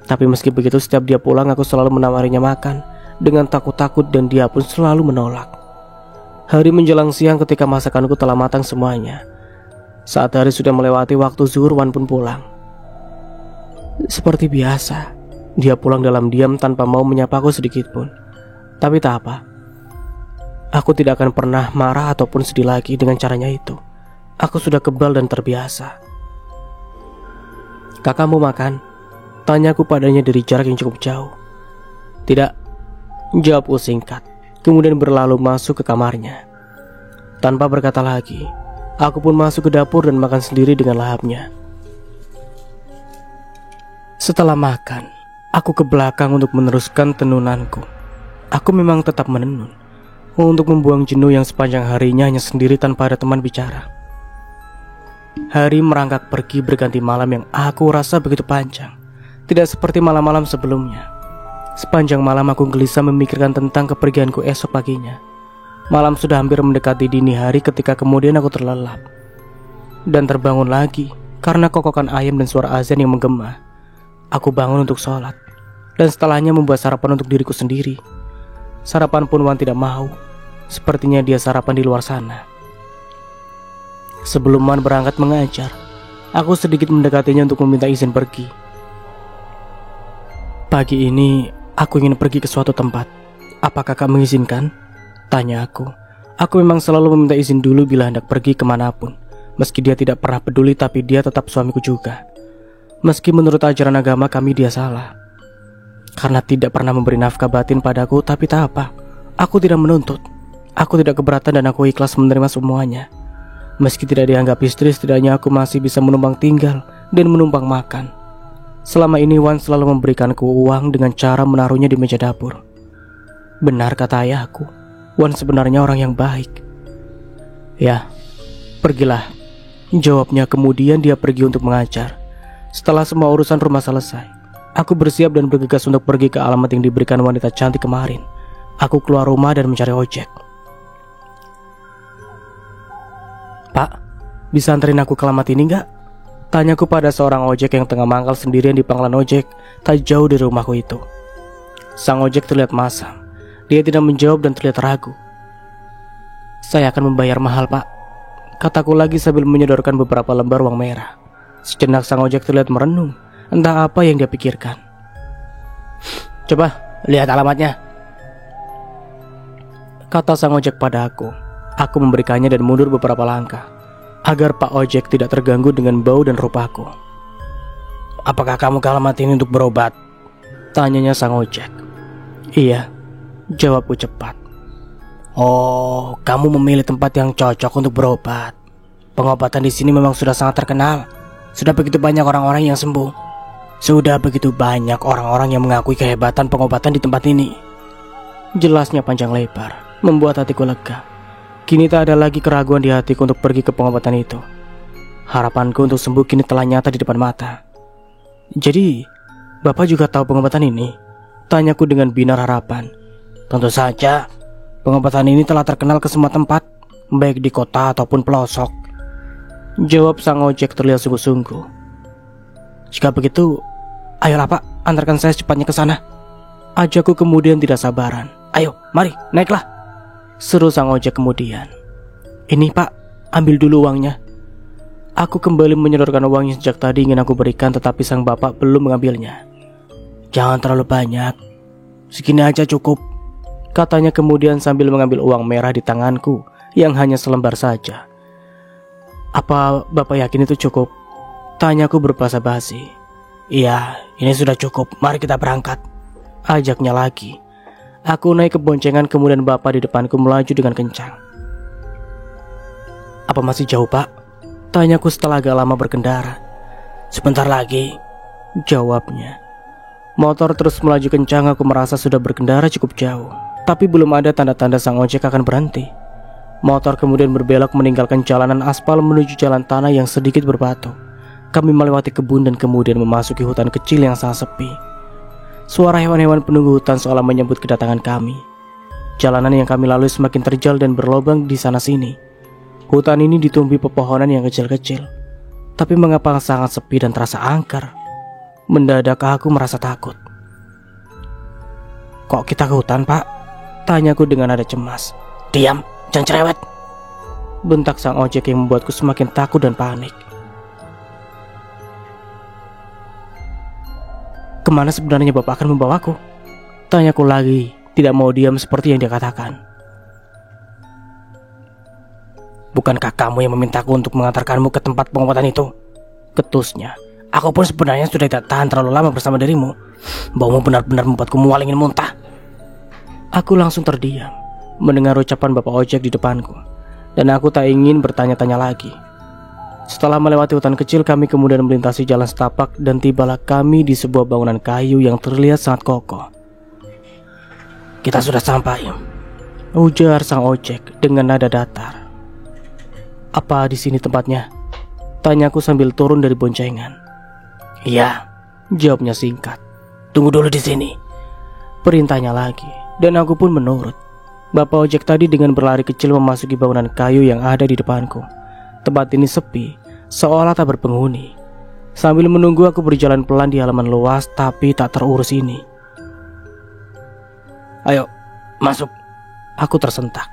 Tapi meski begitu, setiap dia pulang aku selalu menawarinya makan dengan takut-takut dan dia pun selalu menolak. Hari menjelang siang ketika masakanku telah matang semuanya. Saat hari sudah melewati waktu zuhur, Wan pun pulang. Seperti biasa, dia pulang dalam diam tanpa mau menyapaku sedikit pun. Tapi tak apa. Aku tidak akan pernah marah ataupun sedih lagi dengan caranya itu. Aku sudah kebal dan terbiasa. "Kakakmu makan?" tanyaku padanya dari jarak yang cukup jauh. "Tidak," jawabku singkat. Kemudian berlalu masuk ke kamarnya. Tanpa berkata lagi, aku pun masuk ke dapur dan makan sendiri dengan lahapnya. Setelah makan, aku ke belakang untuk meneruskan tenunanku. Aku memang tetap menenun, untuk membuang jenuh yang sepanjang harinya hanya sendiri tanpa ada teman bicara. Hari merangkak pergi berganti malam yang aku rasa begitu panjang. Tidak seperti malam-malam sebelumnya. Sepanjang malam aku gelisah memikirkan tentang kepergianku esok paginya. Malam sudah hampir mendekati dini hari ketika kemudian aku terlelap dan terbangun lagi karena kokokan ayam dan suara azan yang menggema. Aku bangun untuk sholat dan setelahnya membuat sarapan untuk diriku sendiri. Sarapan pun Wan tidak mau. Sepertinya dia sarapan di luar sana. Sebelum Wan berangkat mengajar, aku sedikit mendekatinya untuk meminta izin pergi. "Pagi ini aku ingin pergi ke suatu tempat. Apakah kakak mengizinkan?" tanya aku. Aku memang selalu meminta izin dulu bila hendak pergi kemanapun. Meski dia tidak pernah peduli, tapi dia tetap suamiku juga. Meski menurut ajaran agama kami dia salah, karena tidak pernah memberi nafkah batin padaku. Tapi tak apa, aku tidak menuntut. Aku tidak keberatan dan aku ikhlas menerima semuanya. Meski tidak dianggap istri, setidaknya aku masih bisa menumpang tinggal dan menumpang makan. Selama ini Wan selalu memberikanku uang dengan cara menaruhnya di meja dapur. Benar kata ayahku, Wan sebenarnya orang yang baik. "Ya, pergilah," jawabnya. Kemudian dia pergi untuk mengajar. Setelah semua urusan rumah selesai, aku bersiap dan bergegas untuk pergi ke alamat yang diberikan wanita cantik kemarin. Aku keluar rumah dan mencari ojek. "Pak, bisa anterin aku ke alamat ini enggak?" tanyaku pada seorang ojek yang tengah mangkal sendirian di pangkalan ojek tak jauh dari rumahku itu. Sang ojek terlihat masam. Dia tidak menjawab dan terlihat ragu. "Saya akan membayar mahal, Pak," kataku lagi sambil menyodorkan beberapa lembar uang merah. Sejenak sang ojek terlihat merenung, entah apa yang dia pikirkan. "Coba lihat alamatnya," kata sang ojek pada aku. Aku memberikannya dan mundur beberapa langkah agar Pak Ojek tidak terganggu dengan bau dan rupaku. "Apakah kamu ke alamat ini untuk berobat?" tanyanya sang ojek. "Iya," jawabku cepat. "Oh, kamu memilih tempat yang cocok untuk berobat. Pengobatan di sini memang sudah sangat terkenal. Sudah begitu banyak orang-orang yang sembuh. Sudah begitu banyak orang-orang yang mengakui kehebatan pengobatan di tempat ini." Jelasnya panjang lebar, membuat hatiku lega. Kini tak ada lagi keraguan di hatiku untuk pergi ke pengobatan itu. Harapanku untuk sembuh kini telah nyata di depan mata. "Jadi, Bapak juga tahu pengobatan ini?" tanyaku dengan binar harapan. "Tentu saja, pengobatan ini telah terkenal ke semua tempat, baik di kota ataupun pelosok," jawab sang ojek terlihat sungguh-sungguh. "Jika begitu, ayolah Pak, antarkan saya secepatnya ke sana," ajakku kemudian tidak sabaran. "Ayo, mari, naiklah," seru sang ojek kemudian. "Ini Pak, ambil dulu uangnya." Aku kembali menyodorkan uang yang sejak tadi ingin aku berikan, tetapi sang bapak belum mengambilnya. "Jangan terlalu banyak, segini aja cukup," katanya kemudian sambil mengambil uang merah di tanganku yang hanya selembar saja. "Apa Bapak yakin itu cukup?" tanyaku berbahasa basi. "Iya, ini sudah cukup, mari kita berangkat," ajaknya lagi. Aku naik ke boncengan, kemudian Bapak di depanku melaju dengan kencang. "Apa masih jauh Pak?" tanyaku setelah agak lama berkendara. "Sebentar lagi," jawabnya. Motor terus melaju kencang, aku merasa sudah berkendara cukup jauh, tapi belum ada tanda-tanda sang ojek akan berhenti. Motor kemudian berbelok meninggalkan jalanan aspal menuju jalan tanah yang sedikit berbatu. Kami melewati kebun dan kemudian memasuki hutan kecil yang sangat sepi. Suara hewan-hewan penunggu hutan seolah menyambut kedatangan kami. Jalanan yang kami lalui semakin terjal dan berlobang di sana-sini. Hutan ini ditumbuhi pepohonan yang kecil-kecil, tapi mengapa sangat sepi dan terasa angker. Mendadak aku merasa takut. "Kok kita ke hutan Pak?" tanyaku dengan nada cemas. "Diam, jangan cerewet, bentak sang ojek yang membuatku semakin takut dan panik. Kemana sebenarnya Bapak akan membawaku? Tanyaku lagi, tidak mau diam seperti yang dia katakan. Bukankah kamu yang memintaku untuk mengantarkanmu ke tempat pengobatan itu? Ketusnya. Aku pun sebenarnya sudah tidak tahan terlalu lama bersama dirimu. Baumu benar-benar membuatku mual ingin muntah. Aku langsung terdiam mendengar ucapan Bapak ojek di depanku, dan aku tak ingin bertanya-tanya lagi. Setelah melewati hutan kecil, kami kemudian melintasi jalan setapak dan tibalah kami di sebuah bangunan kayu yang terlihat sangat kokoh. Kita sudah sampai, ujar sang ojek dengan nada datar. Apa di sini tempatnya? Tanyaku sambil turun dari boncengan. Iya, jawabnya singkat. Tunggu dulu di sini, perintahnya lagi, dan aku pun menurut. Bapak ojek tadi dengan berlari kecil memasuki bangunan kayu yang ada di depanku. Tempat ini sepi, seolah tak berpenghuni. Sambil menunggu aku berjalan pelan di halaman luas tapi tak terurus ini. Ayo, masuk. Aku tersentak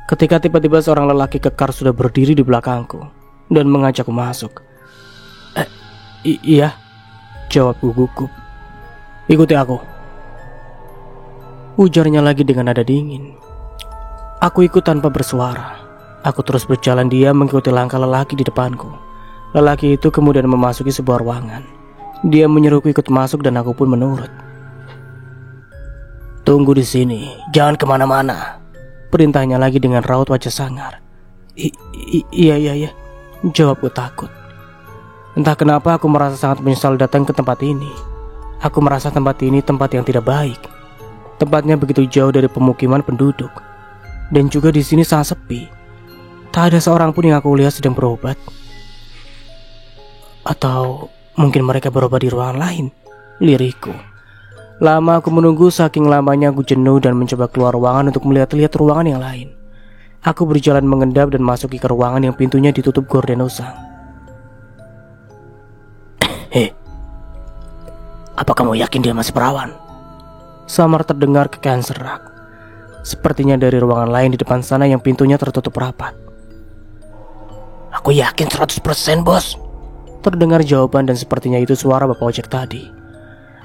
ketika tiba-tiba seorang lelaki kekar sudah berdiri di belakangku dan mengajakku masuk. Iya, jawabku gugup. Ikuti aku, ujarnya lagi dengan nada dingin. Aku ikut tanpa bersuara. Aku terus berjalan diam mengikuti langkah lelaki di depanku. Lelaki itu kemudian memasuki sebuah ruangan. Dia menyeruku ikut masuk dan aku pun menurut. Tunggu di sini, jangan kemana-mana, perintahnya lagi dengan raut wajah sangar. Iya, jawabku takut. Entah kenapa aku merasa sangat menyesal datang ke tempat ini. Aku merasa tempat ini tempat yang tidak baik. Tempatnya begitu jauh dari pemukiman penduduk, dan juga di sini sangat sepi. Tak ada seorang pun yang aku lihat sedang berobat. Atau mungkin mereka berobat di ruangan lain, lirikku. Lama aku menunggu, saking lamanya aku jenuh dan mencoba keluar ruangan untuk melihat-lihat ruangan yang lain. Aku berjalan mengendap dan masuki ke ruangan yang pintunya ditutup gorden usang. Hei, apa kamu yakin dia masih perawan? Samar terdengar kekahan serak. Sepertinya dari ruangan lain di depan sana yang pintunya tertutup rapat. Aku yakin 100% bos, terdengar jawaban, dan sepertinya itu suara Bapak ojek tadi.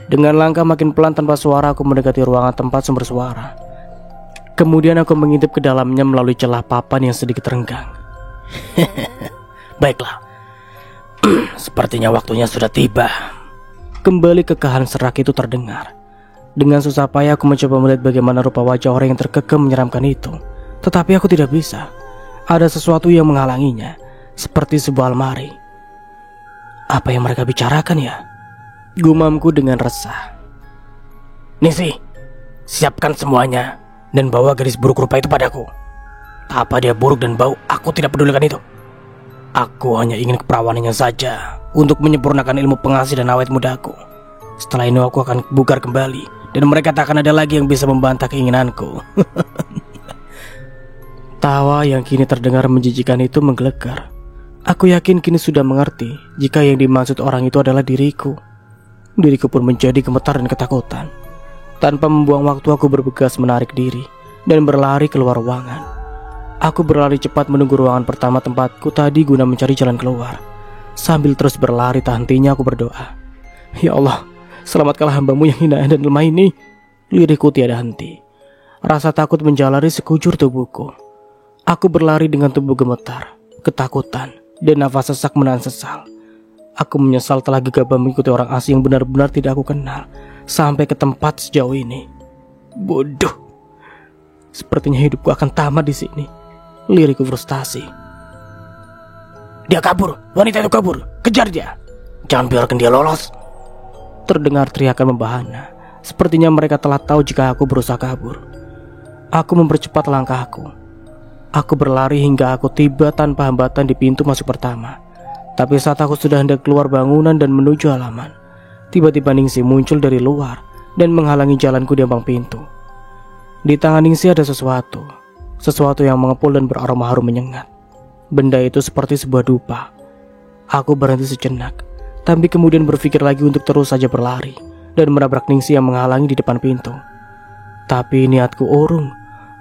Dengan langkah makin pelan tanpa suara aku mendekati ruangan tempat sumber suara. Kemudian aku mengintip ke dalamnya melalui celah papan yang sedikit renggang. Baiklah, sepertinya waktunya sudah tiba. Kembali kekahan serak itu terdengar. Dengan susah payah aku mencoba melihat bagaimana rupa wajah orang yang terkekeh menyeramkan itu. Tetapi aku tidak bisa. Ada sesuatu yang menghalanginya, seperti sebuah almari. Apa yang mereka bicarakan ya? Gumamku dengan resah. Nisi, siapkan semuanya dan bawa gadis buruk rupa itu padaku. Apa dia buruk dan bau, aku tidak pedulikan itu. Aku hanya ingin keperawanannya saja untuk menyempurnakan ilmu pengasih dan awet mudaku. Setelah ini aku akan bugar kembali, dan mereka tak akan ada lagi yang bisa membantah keinginanku. Tawa yang kini terdengar menjijikan itu menggelegar. Aku yakin kini sudah mengerti jika yang dimaksud orang itu adalah diriku. Diriku pun menjadi gemetar dan ketakutan. Tanpa membuang waktu aku bergegas menarik diri dan berlari keluar ruangan. Aku berlari cepat menunggu ruangan pertama tempatku tadi guna mencari jalan keluar. Sambil terus berlari tak hentinya aku berdoa. Ya Allah, selamatkanlah hambamu yang hina dan lemah ini. Lirikku tiada henti. Rasa takut menjalari sekujur tubuhku. Aku berlari dengan tubuh gemetar, ketakutan, dan nafas sesak menahan sesal. Aku menyesal telah gegabah mengikuti orang asing yang benar-benar tidak aku kenal sampai ke tempat sejauh ini. Bodoh. Sepertinya hidupku akan tamat di sini. Lirikku frustasi. Dia kabur, wanita itu kabur. Kejar dia. Jangan biarkan dia lolos. Terdengar teriakan membahana. Sepertinya mereka telah tahu jika aku berusaha kabur. Aku mempercepat langkahku. Aku berlari hingga aku tiba tanpa hambatan di pintu masuk pertama. Tapi saat aku sudah hendak keluar bangunan dan menuju halaman, tiba-tiba Ningsih muncul dari luar dan menghalangi jalanku di ambang pintu. Di tangan Ningsih ada sesuatu yang mengepul dan beraroma harum menyengat. Benda itu seperti sebuah dupa. Aku berhenti sejenak, tapi kemudian berpikir lagi untuk terus saja berlari dan menabrak Ningsih yang menghalangi di depan pintu. Tapi niatku urung.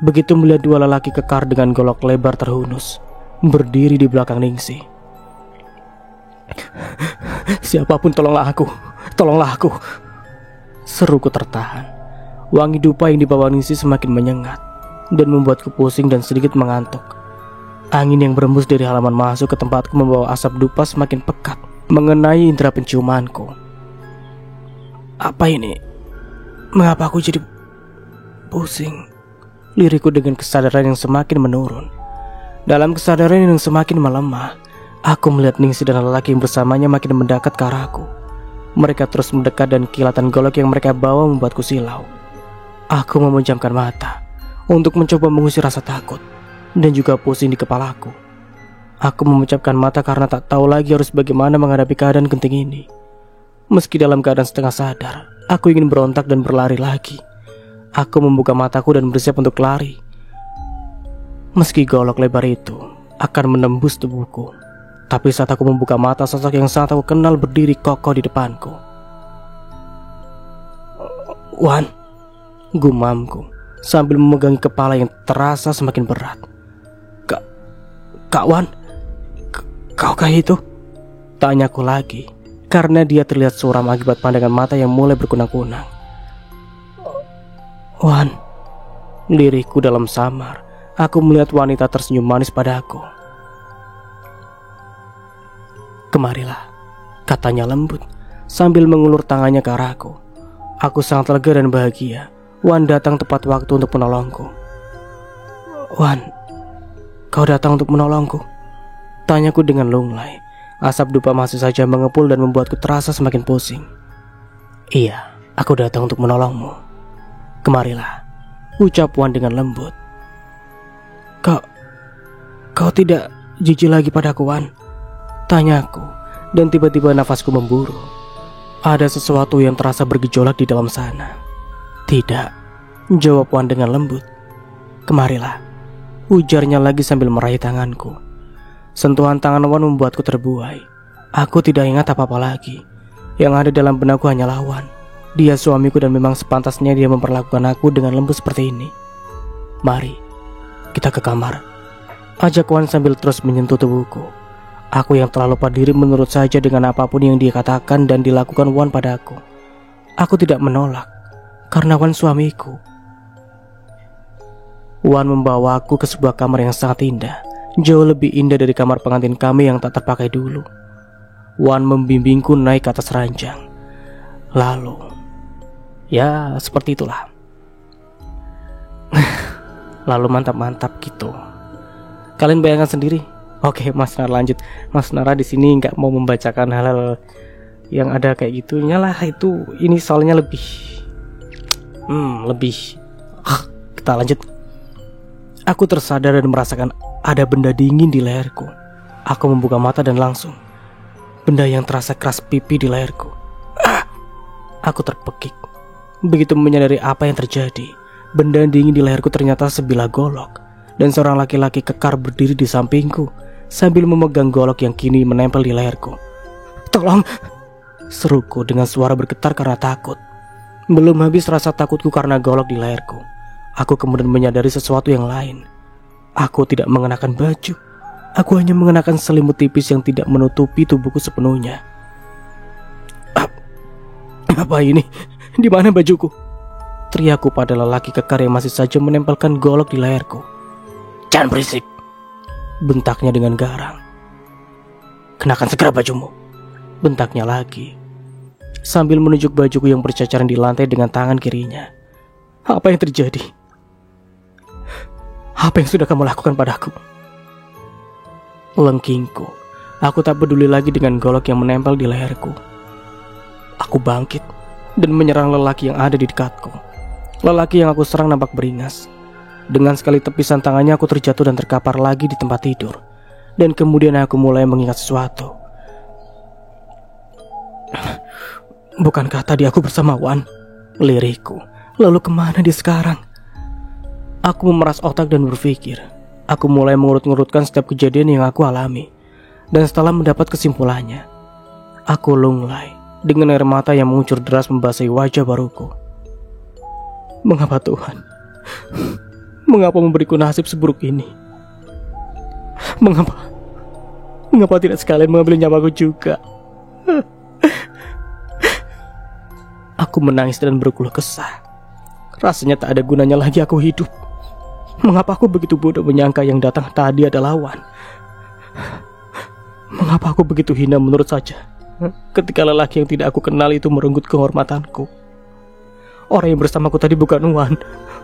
begitu melihat dua lelaki kekar dengan golok lebar terhunus berdiri di belakang Ningsih. "Siapapun tolonglah aku, tolonglah aku," seruku tertahan. Wangi dupa yang dibawa Ningsih semakin menyengat dan membuatku pusing dan sedikit mengantuk. Angin yang berembus dari halaman masuk ke tempatku membawa asap dupa semakin pekat mengenai indera penciumanku. "Apa ini? Mengapa aku jadi pusing?" liriku dengan kesadaran yang semakin menurun. Dalam kesadaran yang semakin melemah, aku melihat Ningsih dan lelaki yang bersamanya makin mendekat ke arahku. Mereka terus mendekat dan kilatan golok yang mereka bawa membuatku silau. Aku memejamkan mata untuk mencoba mengusir rasa takut dan juga pusing di kepalaku. Aku memejamkan mata karena tak tahu lagi harus bagaimana menghadapi keadaan genting ini. Meski dalam keadaan setengah sadar, aku ingin berontak dan berlari lagi. Aku membuka mataku dan bersiap untuk lari. Meski golok lebar itu akan menembus tubuhku, tapi saat aku membuka mata, sosok yang sangat aku kenal berdiri kokoh di depanku. "Wan," gumamku sambil memegangi kepala yang terasa semakin berat. Kak Wan, kaukah itu?" tanyaku lagi, karena dia terlihat suram akibat pandangan mata yang mulai berkunang-kunang. "Wan," lirikku dalam samar. Aku melihat wanita tersenyum manis padaku. "Kemarilah," katanya lembut sambil mengulur tangannya ke arahku. Aku sangat lega dan bahagia. Wan datang tepat waktu untuk menolongku. "Wan, kau datang untuk menolongku?" tanyaku dengan lunglai. Asap dupa masih saja mengepul dan membuatku terasa semakin pusing. "Iya, aku datang untuk menolongmu. Kemarilah," ucap Wan dengan lembut. Kau tidak jijik lagi padaku, Wan?" tanyaku, dan tiba-tiba nafasku memburu. Ada sesuatu yang terasa bergejolak di dalam sana. "Tidak," jawab Wan dengan lembut. "Kemarilah," ujarnya lagi sambil meraih tanganku. Sentuhan tangan Wan membuatku terbuai. Aku tidak ingat apa-apa lagi. Yang ada dalam benakku hanyalah Wan. Dia suamiku dan memang sepantasnya dia memperlakukan aku dengan lembut seperti ini. "Mari, kita ke kamar," ajak Wan sambil terus menyentuh tubuhku. Aku yang telah lupa diri menurut saja dengan apapun yang dia katakan dan dilakukan Wan padaku. Aku tidak menolak, karena Wan suamiku. Wan membawa aku ke sebuah kamar yang sangat indah, jauh lebih indah dari kamar pengantin kami yang tak terpakai dulu. Wan membimbingku naik ke atas ranjang. Lalu, ya seperti itulah. Lalu mantap-mantap gitu. Kalian bayangkan sendiri. Oke, Mas Nara lanjut. Mas Nara di sini nggak mau membacakan hal-hal yang ada kayak gitunya lah. Ini soalnya lebih. Kita lanjut. Aku tersadar dan merasakan ada benda dingin di leherku. Aku membuka mata dan langsung benda yang terasa keras pipi di leherku. Aku terpekik. Begitu menyadari apa yang terjadi, benda dingin di leherku ternyata sebilah golok, dan seorang laki-laki kekar berdiri di sampingku sambil memegang golok yang kini menempel di leherku. "Tolong!" seruku dengan suara bergetar karena takut. Belum habis rasa takutku karena golok di leherku, aku kemudian menyadari sesuatu yang lain. Aku tidak mengenakan baju. Aku hanya mengenakan selimut tipis yang tidak menutupi tubuhku sepenuhnya. "Apa ini? Di mana bajuku?" teriakku pada lelaki kekar yang masih saja menempelkan golok di leherku. "Jangan berisik!" bentaknya dengan garang. "Kenakan segera bajumu!" bentaknya lagi, sambil menunjuk bajuku yang berceceran di lantai dengan tangan kirinya. "Apa yang terjadi? Apa yang sudah kamu lakukan padaku?" Lengkingku. Aku tak peduli lagi dengan golok yang menempel di leherku. Aku bangkit dan menyerang lelaki yang ada di dekatku. Lelaki yang aku serang nampak beringas. Dengan sekali tepisan tangannya aku terjatuh dan terkapar lagi di tempat tidur. Dan kemudian aku mulai mengingat sesuatu. "Bukankah tadi aku bersama Wan?" lirikku. "Lalu kemana dia sekarang?" Aku memeras otak dan berpikir. Aku mulai mengurut-ngurutkan setiap kejadian yang aku alami. Dan setelah mendapat kesimpulannya, aku lunglai dengan air mata yang mengucur deras membasahi wajah baruku. "Mengapa Tuhan? Mengapa memberiku nasib seburuk ini? Mengapa tidak sekalian mengambil nyawaku juga? Aku menangis dan berkeluh kesah. Rasanya tak ada gunanya lagi aku hidup. Mengapa aku begitu bodoh menyangka yang datang tadi adalah lawan? Mengapa aku begitu hina menurut saja ketika lelaki yang tidak aku kenal itu merenggut kehormatanku? Orang yang bersamaku tadi bukan Wan.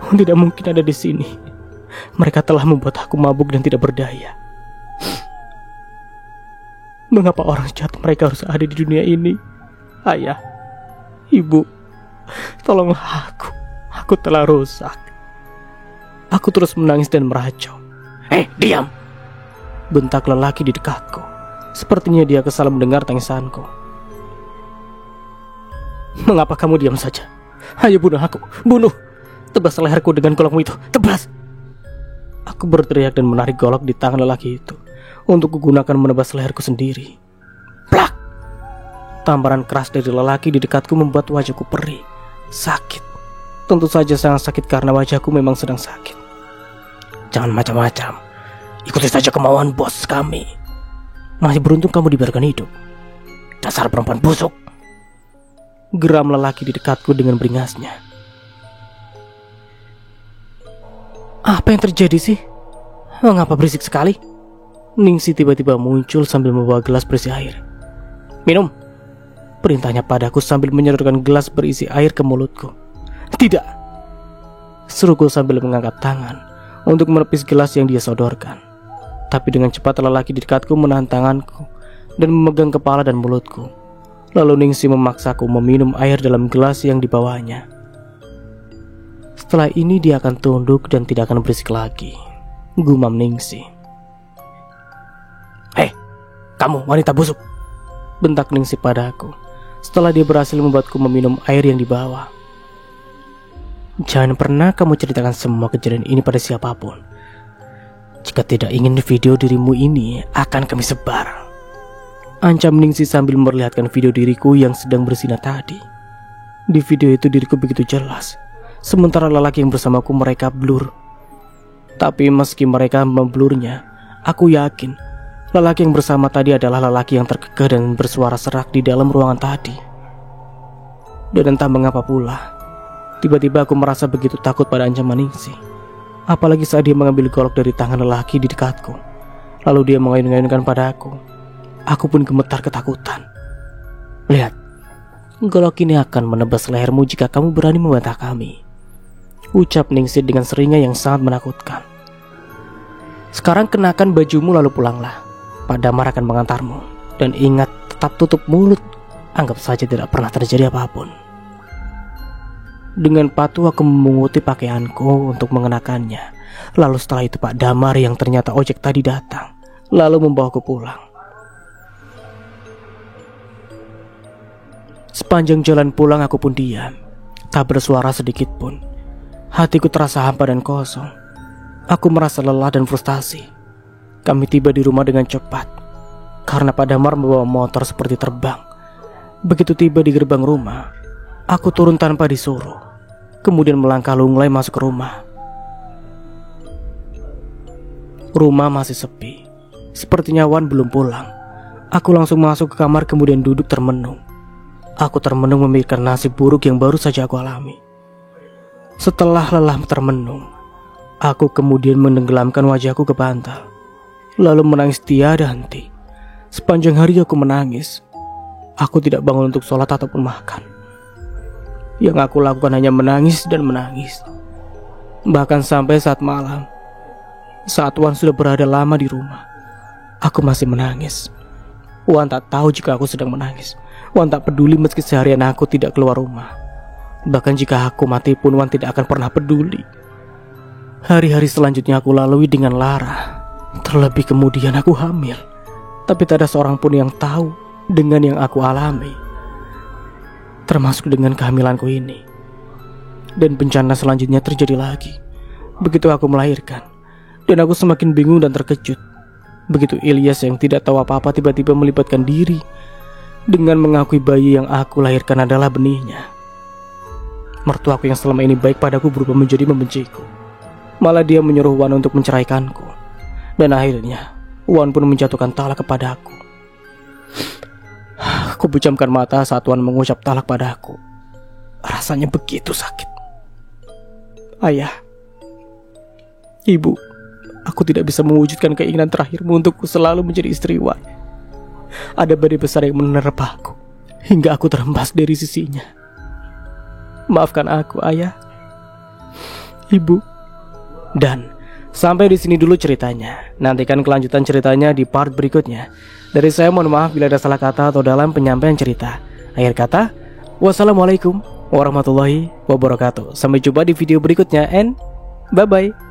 Tidak mungkin ada di sini. Mereka telah membuat aku mabuk dan tidak berdaya. Mengapa orang jahat mereka harus ada di dunia ini? Ayah, ibu, tolonglah aku. Aku telah rusak. Aku terus menangis dan meracau. Diam! Bentak lelaki di dekatku. Sepertinya dia kesal mendengar tangisanku. Mengapa kamu diam saja? Ayo bunuh aku, bunuh! Tebas leherku dengan golokmu itu, tebas! Aku berteriak dan menarik golok di tangan lelaki itu untuk kugunakan menebas leherku sendiri. Plak! Tamparan keras dari lelaki di dekatku membuat wajahku perih, sakit. Tentu saja sangat sakit karena wajahku memang sedang sakit. Jangan macam-macam. Ikuti saja kemauan bos kami. Masih beruntung kamu dibiarkan hidup. Dasar perempuan busuk. Geram lelaki di dekatku dengan beringasnya. Apa yang terjadi sih? Mengapa berisik sekali? Ningsi tiba-tiba muncul sambil membawa gelas berisi air. Minum, perintahnya padaku sambil menyodorkan gelas berisi air ke mulutku. Tidak, seruku sambil mengangkat tangan untuk menepis gelas yang dia sodorkan. Tapi dengan cepat lelaki di dekatku menahan tanganku dan memegang kepala dan mulutku. Lalu Ningsi memaksaku meminum air dalam gelas yang dibawanya. Setelah ini dia akan tunduk dan tidak akan berisik lagi, gumam Ningsi. Kamu wanita busuk, bentak Ningsi padaku setelah dia berhasil membuatku meminum air yang dibawa. Jangan pernah kamu ceritakan semua kejadian ini pada siapapun. Jika tidak ingin video dirimu ini akan kami sebar, ancam Ningsi sambil memperlihatkan video diriku yang sedang bersinar tadi. Di video itu diriku begitu jelas, sementara lelaki yang bersamaku mereka blur. Tapi meski mereka memblurnya, aku yakin lelaki yang bersama tadi adalah lelaki yang terkekeh dan bersuara serak di dalam ruangan tadi. Dan entah mengapa pula, tiba-tiba aku merasa begitu takut pada ancaman Ningsi. Apalagi saat dia mengambil golok dari tangan lelaki di dekatku, lalu dia mengayun-ayunkan padaku. Aku pun gemetar ketakutan. Lihat, golok ini akan menebas lehermu jika kamu berani membantah kami, ucap Ningsi dengan seringnya yang sangat menakutkan. Sekarang kenakan bajumu lalu pulanglah. Pak Damar akan mengantarmu. Dan ingat, tetap tutup mulut. Anggap saja tidak pernah terjadi apapun. Dengan patuh aku memunguti pakaianku untuk mengenakannya. Lalu setelah itu Pak Damar yang ternyata ojek tadi datang, lalu membawaku pulang. Sepanjang jalan pulang aku pun diam, tak bersuara sedikit pun. Hatiku terasa hampa dan kosong. Aku merasa lelah dan frustasi. Kami tiba di rumah dengan cepat karena Pak Damar membawa motor seperti terbang. Begitu tiba di gerbang rumah, aku turun tanpa disuruh, kemudian melangkah lunglai masuk ke rumah. Rumah masih sepi, sepertinya Wan belum pulang. Aku langsung masuk ke kamar kemudian duduk termenung. Aku termenung memikirkan nasib buruk yang baru saja aku alami. Setelah lelah termenung, aku kemudian menenggelamkan wajahku ke bantal, lalu menangis tiada henti. Sepanjang hari aku menangis. Aku tidak bangun untuk sholat ataupun makan. Yang aku lakukan hanya menangis dan menangis. Bahkan sampai saat malam, saat Wan sudah berada lama di rumah, aku masih menangis. Wan tak tahu jika aku sedang menangis. Wan tak peduli meski seharian aku tidak keluar rumah. Bahkan jika aku mati pun Wan tidak akan pernah peduli. Hari-hari selanjutnya aku lalui dengan lara. Terlebih kemudian aku hamil. Tapi tak ada seorang pun yang tahu dengan yang aku alami, termasuk dengan kehamilanku ini. Dan bencana selanjutnya terjadi lagi begitu aku melahirkan. Dan aku semakin bingung dan terkejut begitu Ilyas yang tidak tahu apa-apa tiba-tiba melibatkan diri dengan mengakui bayi yang aku lahirkan adalah benihnya. Mertuaku yang selama ini baik padaku berubah menjadi membenciku. Malah dia menyuruh Wan untuk menceraikanku. Dan akhirnya Wan pun menjatuhkan talak kepadaku. Aku pejamkan mata saat Wan mengucap talak padaku. Rasanya begitu sakit. Ayah, Ibu, aku tidak bisa mewujudkan keinginan terakhirmu untukku selalu menjadi istri Wan. Ada badai besar yang menerpa aku hingga aku terhempas dari sisinya. Maafkan aku, Ayah, Ibu. Dan sampai di sini dulu ceritanya. Nantikan kelanjutan ceritanya di part berikutnya. Dari saya mohon maaf bila ada salah kata atau dalam penyampaian cerita. Akhir kata, wassalamualaikum warahmatullahi wabarakatuh. Sampai jumpa di video berikutnya and bye-bye.